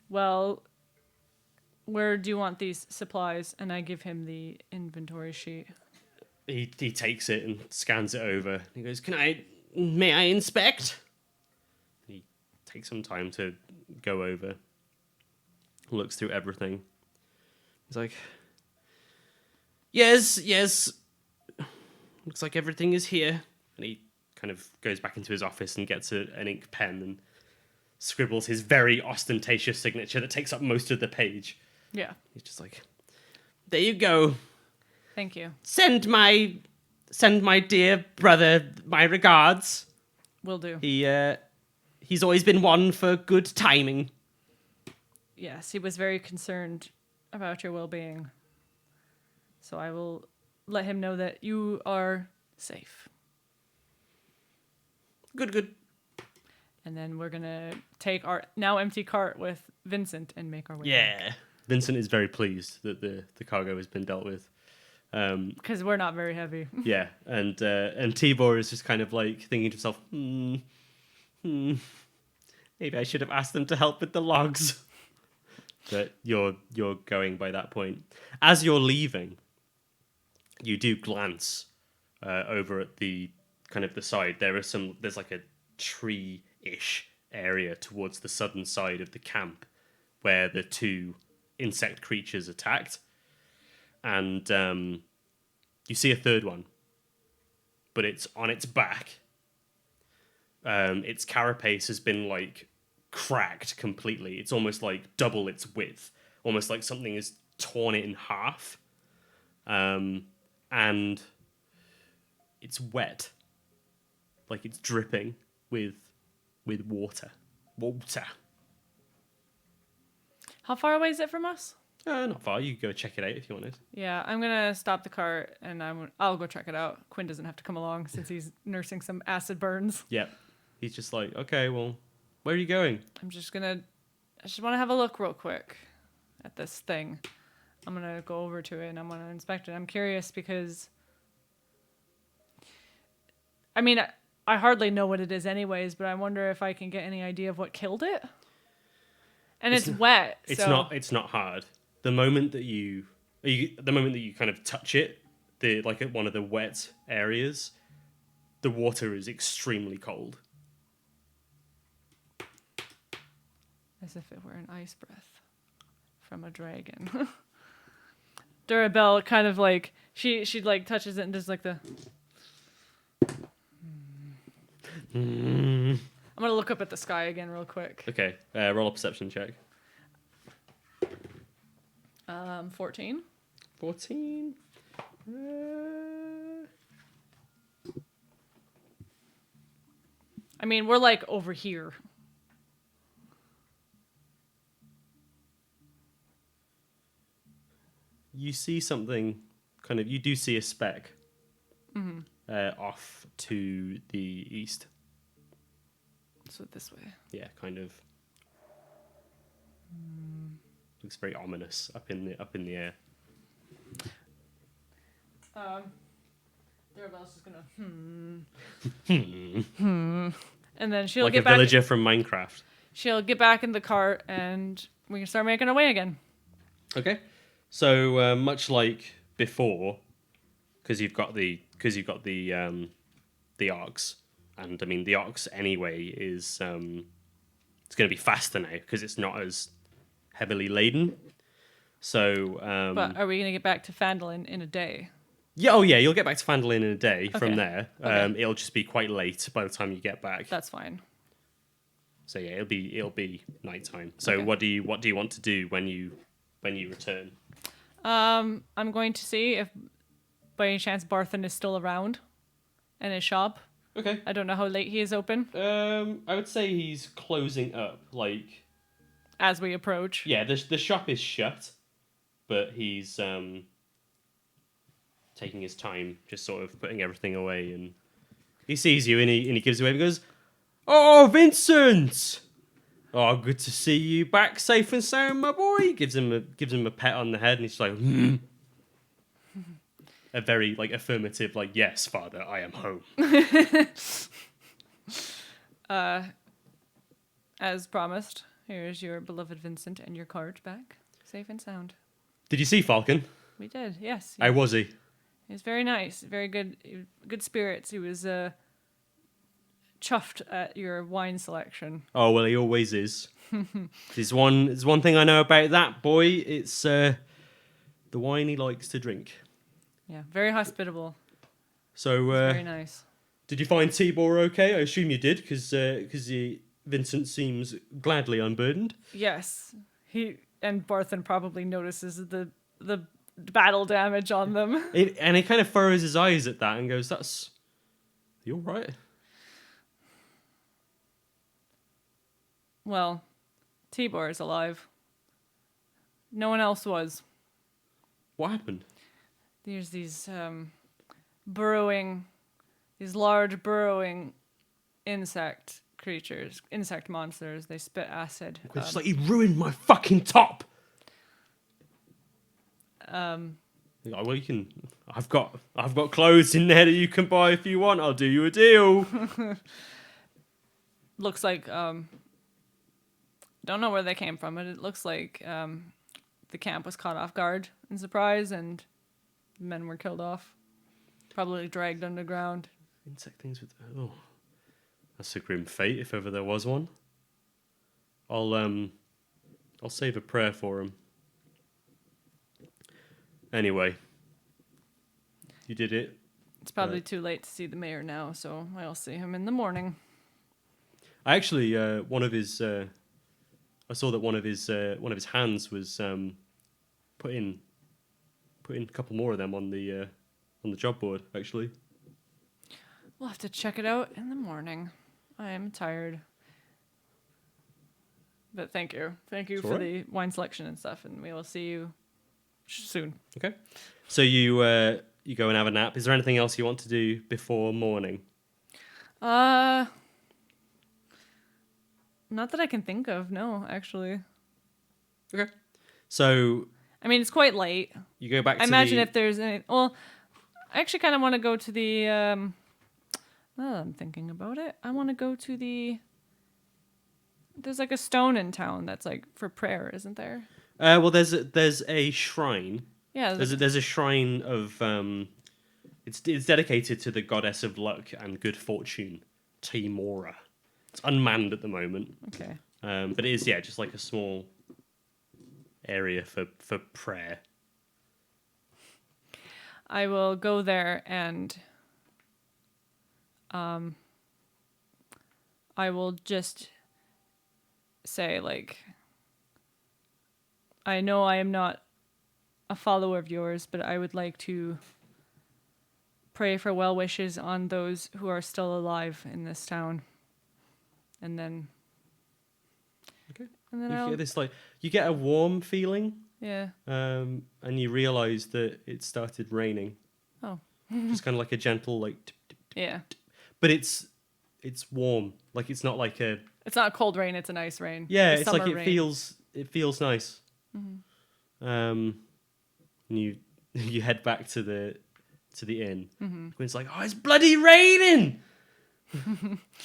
Well, where do you want these supplies? And I give him the inventory sheet. He takes it and scans it over. He goes, may I inspect? He takes some time to go over, looks through everything. He's like, yes. Looks like everything is here. And he kind of goes back into his office and gets an ink pen and scribbles his very ostentatious signature that takes up most of the page. Yeah. He's just like, there you go. Thank you. Send my dear brother my regards. Will do. He's always been one for good timing. Yes, he was very concerned about your well-being. So I will let him know that you are safe. Good. And then we're going to take our now empty cart with Vincent and make our way back. Yeah. Vincent is very pleased that the cargo has been dealt with. Because we're not very heavy. Yeah, and Tibor is just kind of like thinking to himself, maybe I should have asked them to help with the logs. But you're going by that point. As you're leaving, you do glance over at the kind of the side. There's like a tree-ish area towards the southern side of the camp where the 2 insect creatures attacked. And you see a third one, but it's on its back. Its carapace has been like cracked completely. It's almost like double its width, almost like something has torn it in half. And it's wet, like it's dripping with water. How far away is it from us? Not far. You can go check it out if you wanted. Yeah, I'm going to stop the cart and I'll go check it out. Quinn doesn't have to come along since he's nursing some acid burns. Yep. He's just like, okay, well, where are you going? I just want to have a look real quick at this thing. I'm going to go over to it and I'm going to inspect it. I'm curious because, I mean, I hardly know what it is anyways, but I wonder if I can get any idea of what killed it. And it's wet. It's not hard. The moment that you kind of touch it, at one of the wet areas, the water is extremely cold. As if it were an ice breath from a dragon. Durabelle kind of like she like touches it and does like the. I'm gonna look up at the sky again real quick. Okay, roll a perception check. 14. 14. I mean, we're like over here. you see something kind of. You do see a speck off to the east. So this way. Yeah, kind of. Looks very ominous up in the air. Dorabelle's just gonna and then she'll Like get a back. villager from Minecraft. She'll get back in the cart, and we can start making our way again. Okay, so much like before, because you've got the ox, and I mean the ox anyway is it's going to be faster now because it's not as heavily laden. So, But are we gonna get back to Fandolin in a day? yeah, oh yeah, you'll get back to Fandolin in a day from Okay. there. Okay. It'll just be quite late by the time you get back. That's fine. So yeah, it'll be nighttime. So Okay. what do you want to do when you return? I'm going to see if by any chance Barthen is still around in his shop. Okay. I don't know how late he is open I would say he's closing up. Like, as we approach. yeah, the shop is shut, but he's taking his time, just sort of putting everything away, and he sees you and he gives away and goes, "Oh, Vincent! Oh, good to see you back safe and sound, my boy." Gives him a pet on the head, and he's like, a very like affirmative, like, "Yes, father, I am home." As promised, here's your beloved Vincent and your cart back, safe and sound. Did you see Falcon? We did, yes. How was he? He was very nice, very good, good spirits. He was chuffed at your wine selection. Oh well, he always is. There's one thing I know about that boy. It's the wine he likes to drink. Yeah, very hospitable. So, Very nice. did you find Tibor okay? I assume you did, because Vincent seems gladly unburdened. Yes, and Barthen probably notices the battle damage on them. And he kind of furrows his eyes at that and goes, "That's you all right?" Well, Tibor is alive. No one else was. What happened? There's these large burrowing insect creatures, insect monsters. They spit acid. It's like he ruined my fucking top. Like, well, you can. I've got clothes in there that you can buy if you want. I'll do you a deal. Looks like don't know where they came from, but it looks like the camp was caught off guard and surprise, and men were killed off, probably dragged underground. Insect things with that's a grim fate if ever there was one. I'll save a prayer for him. Anyway, you did it. It's probably too late to see the mayor now, so I'll see him in the morning. I actually one of his I saw that one of his hands was put in a couple more of them on the job board actually. We'll have to check it out in the morning. I am tired. But thank you. Thank you It's for all the wine selection and stuff, and we will see you soon. Okay. So you go and have a nap. Is there anything else you want to do before morning? Not that I can think of, no, actually. Okay. So I mean, it's quite late. you go back to I imagine if there's any... Well, I actually kind of want to go to the... now that I'm thinking about it, I want to go to the... There's like a stone in town that's like for prayer, isn't there? well, there's a shrine. Yeah. There's a shrine of it's dedicated to the goddess of luck and good fortune, Timora. It's unmanned at the moment. Okay. But it is just like a small area for prayer. I will go there and I will just say, like, I know I am not a follower of yours, but I would like to pray for well wishes on those who are still alive in this town. And then Okay. and then You I'll get this you get a warm feeling Yeah. and you realize that it started raining. Oh. Just kind of like a gentle like, Yeah. but it's warm. Like it's not like a It's not cold rain. It's a nice rain. yeah. It's It's like summer rain. it feels nice. And you you head back to the inn. Quinn's like, oh, it's bloody raining,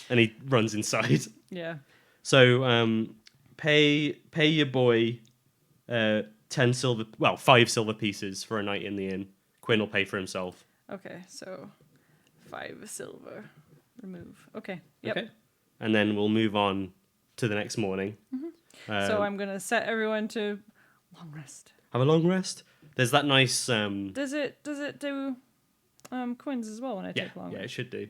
and he runs inside. Yeah. So pay your boy 5 silver pieces for a night in the inn. Quinn will pay for himself. Okay. So 5 silver. Remove. Okay. Yep. Okay. And then we'll move on to the next morning. So I'm gonna set everyone to long rest. Have a long rest. There's that nice. Does it do Quinn's as well when I Yeah, take long yeah, rest? it should do.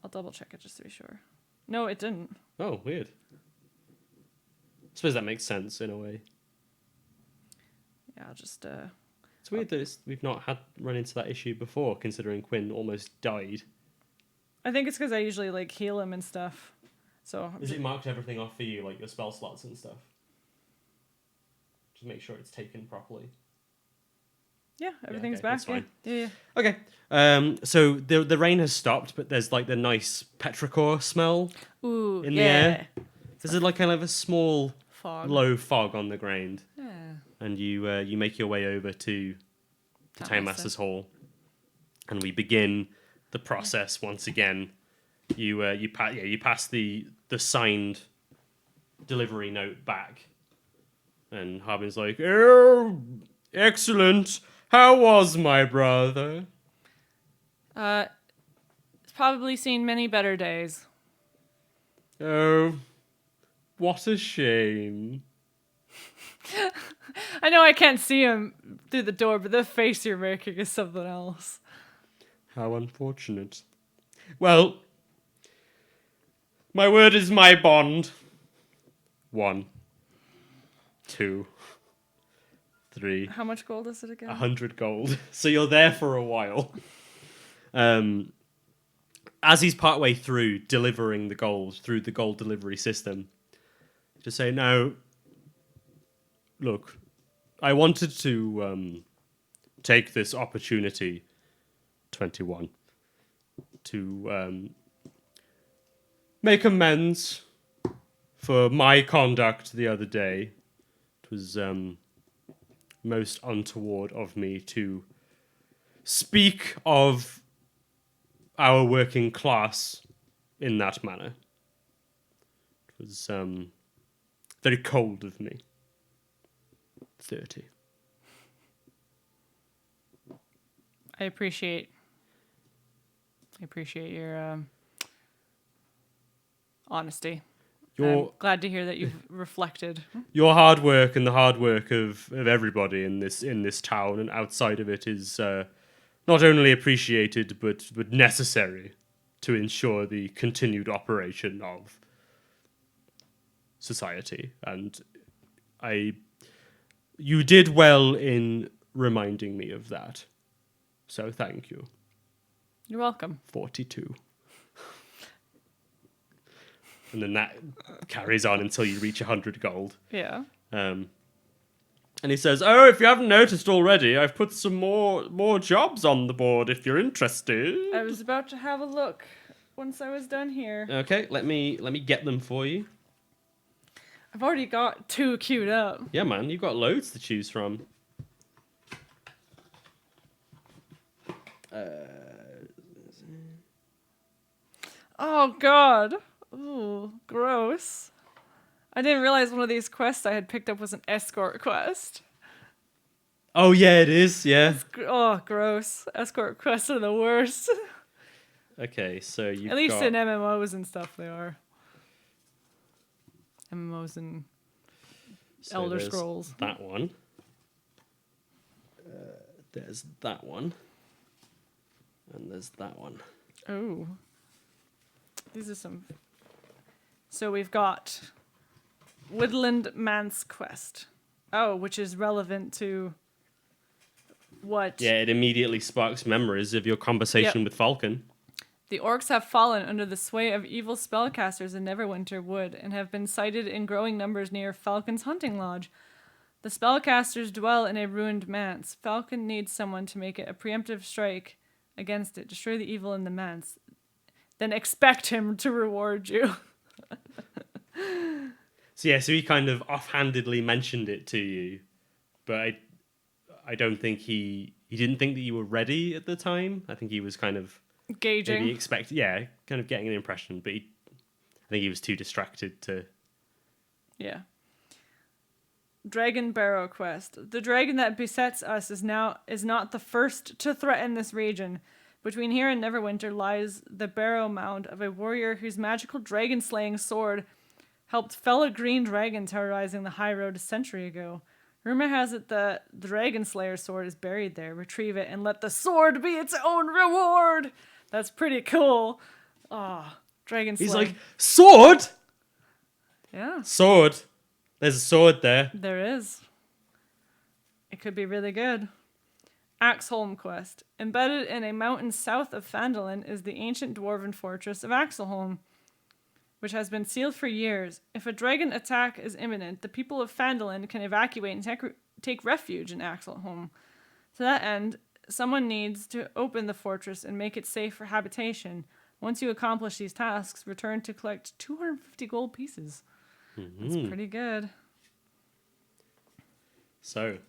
I'll double check it just to be sure. No, it didn't. Oh, weird. I suppose that makes sense in a way. Yeah, I'll just It's weird that we've not run into that issue before, considering Quinn almost died. I think it's because I usually like heal him and stuff. So Is it marked everything off for you, like your spell slots and stuff? Just make sure it's taken properly. yeah, everything's okay, back. that's fine. Yeah. Okay. So the rain has stopped, but there's like the nice petrichor smell Ooh, in the air. There's like kind of a small Fog. low fog on the ground, Yeah. and you make your way over to the Town Townmaster's Hall, and we begin the process once again. You pass the signed delivery note back, and Harbin's like, "Oh, excellent. How was my brother?" It's probably seen many better days. Oh, what a shame. I know I can't see him through the door, but the face you're making is something else. How unfortunate. Well, my word is my bond. 1, 2, 3. How much gold is it again? 100 gold. So you're there for a while. As he's partway through delivering the gold through the gold delivery system, just say, now, look, I wanted to take this opportunity, 21, to make amends for my conduct the other day. It was most untoward of me to speak of our working class in that manner. It was very cold of me. 30. I appreciate your honesty. I'm glad to hear that you've reflected. Your hard work and the hard work of everybody in this town and outside of it is not only appreciated but necessary to ensure the continued operation of society. And you did well in reminding me of that. So thank you. You're welcome. 42. And then that carries on until you reach 100 gold. Yeah. And he says, "Oh, if you haven't noticed already, I've put some more jobs on the board if you're interested." I was about to have a look once I was done here. Okay, let me get them for you. I've already got 2 queued up. Yeah, man, you've got loads to choose from. Oh god. Ooh, gross. I didn't realize one of these quests I had picked up was an escort quest. Oh yeah, it is. Yeah. Oh, gross. Escort quests are the worst. Okay, so you At least in MMOs and stuff they are. MMOs and Elder there's Scrolls. That one. There's that one. And there's that one. Oh. These are some... So we've got Woodland Man's Quest. Oh, which is relevant to what... Yeah, it immediately sparks memories of your conversation with Falcon. The orcs have fallen under the sway of evil spellcasters in Neverwinter Wood and have been sighted in growing numbers near Falcon's hunting lodge. The spellcasters dwell in a ruined manse. Falcon needs someone to make it a preemptive strike against it. Destroy the evil in the manse. Then expect him to reward you. So yeah, so he kind of offhandedly mentioned it to you, but I don't think he didn't think that you were ready at the time. I think he was kind of Gauging. maybe kind of getting an impression, but I think he was too distracted to. Yeah. Dragon Barrow Quest. The dragon that besets us is not the first to threaten this region. Between here and Neverwinter lies the barrow mound of a warrior whose magical dragon-slaying sword helped fell a green dragon terrorizing the high road a century ago. Rumor has it the Dragon Slayer's sword is buried there. Retrieve it and let the sword be its own reward. That's pretty cool. Ah, Dragon Slayer. He's like, sword? Yeah. Sword. There's a sword there. There is. It could be really good. Axholm Quest. Embedded in a mountain south of Phandalin is the ancient dwarven fortress of Axelholm, which has been sealed for years. If a dragon attack is imminent, the people of Phandalin can evacuate and take refuge in Axelholm. To that end, someone needs to open the fortress and make it safe for habitation. Once you accomplish these tasks, return to collect 250 gold pieces. That's pretty good. So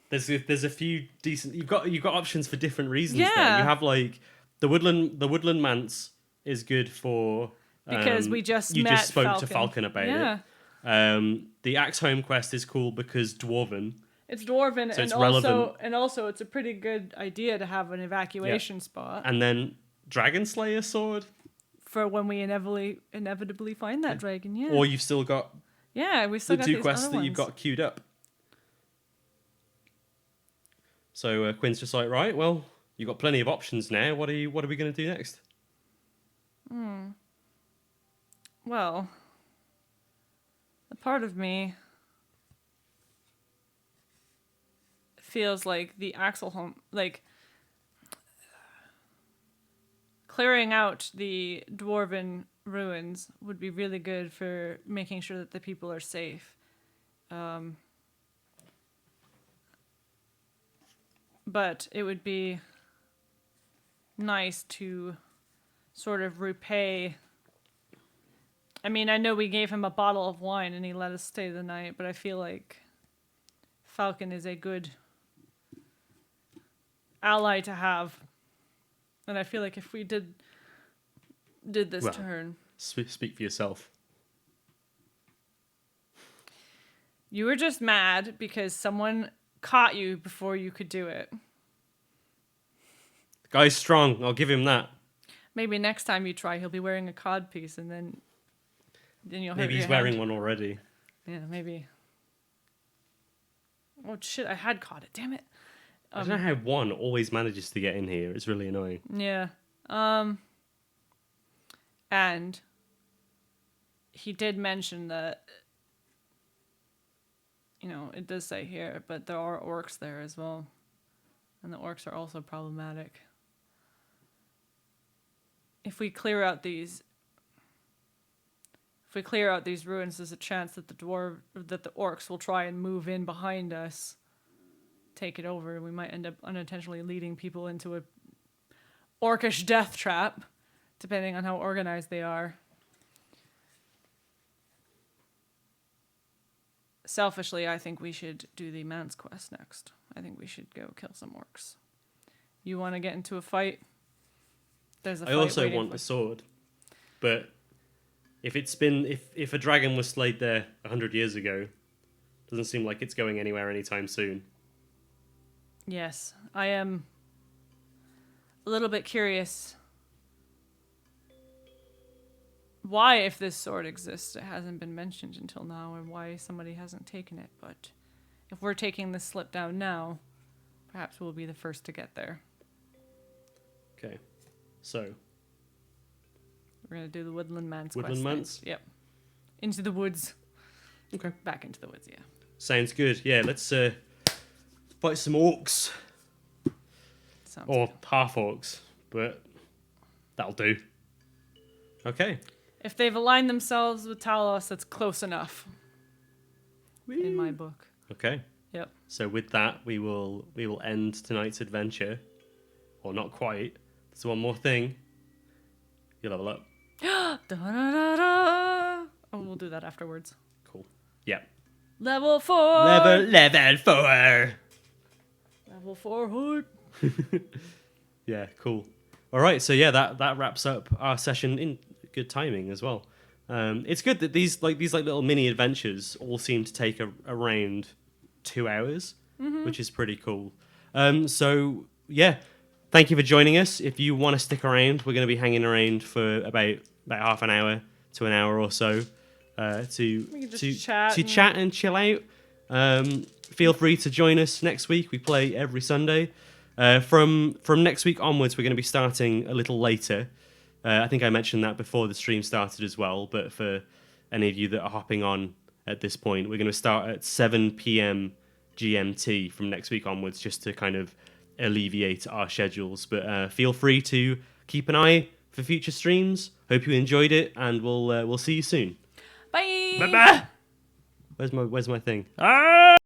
there's a few decent. You've got options for different reasons. Yeah. There. You have like the woodland manse is good for because we just spoke Falcon. to Falcon about it. The Axholm quest is cool because dwarven. It's dwarven, so and it's also it's a pretty good idea to have an evacuation spot. And then Dragon Slayer sword. For when we inevitably find that dragon, yeah. Or you've still got we still the got two these quests other that ones. you've got queued up. So Quinn's just like, right, well, you've got plenty of options now. What are we going to do next? Well, a part of me feels like the Axelholm, like clearing out the dwarven ruins would be really good for making sure that the people are safe. But it would be nice to sort of repay. I mean, I know we gave him a bottle of wine and he let us stay the night, but I feel like Falcon is a good ally to have. And I feel like if we did this turn... Speak for yourself. You were just mad because someone caught you before you could do it. The guy's strong. I'll give him that. Maybe next time you try, he'll be wearing a cod piece, and then you'll hurt Maybe he's your wearing hand. one already. Yeah, maybe. Oh shit! I had caught it. Damn it. I don't know how one always manages to get in here. It's really annoying. Yeah. And he did mention that, it does say here, but there are orcs there as well. And the orcs are also problematic. If we clear out these ruins, there's a chance that the orcs will try and move in behind us, take it over. We might end up unintentionally leading people into a orcish death trap, depending on how organized they are. Selfishly, I think we should do the man's quest next. I think we should go kill some orcs. You want to get into a fight? There's a fight. I also waiting want for... a sword, but if a dragon was slayed there 100 years ago, doesn't seem like it's going anywhere anytime soon. Yes, I am a little bit curious why, if this sword exists, it hasn't been mentioned until now, and why somebody hasn't taken it. But if we're taking this slip down now, perhaps we'll be the first to get there. Okay, so we're gonna do the Woodland Man's Woodland quest. Man's? Yep. Into the woods. Okay. Back into the woods, yeah. Sounds good. Yeah, let's fight some orcs. Sounds Or good. half orcs, but that'll do. Okay. If they've aligned themselves with Talos, that's close enough. in my book. Okay. Yep. So with that, we will end tonight's adventure, or not quite. There's one more thing. You level up. Da-da-da-da. Oh, we'll do that afterwards. Cool. Yeah. Level 4. Level 4. Level 4 hood. Yeah, cool. All right, so yeah, that wraps up our session in good timing as well. It's good that these little mini adventures all seem to take around 2 hours, which is pretty cool. So yeah, thank you for joining us. If you want to stick around, we're going to be hanging around for about half an hour to an hour or so to chat and chill out. Feel free to join us next week. We play every Sunday. From next week onwards, we're going to be starting a little later. I think I mentioned that before the stream started as well, but for any of you that are hopping on at this point, we're going to start at 7 p.m. GMT from next week onwards, just to kind of alleviate our schedules. But feel free to keep an eye for future streams. Hope you enjoyed it, and we'll see you soon. Bye. Bye-bye. Where's my thing? Ah!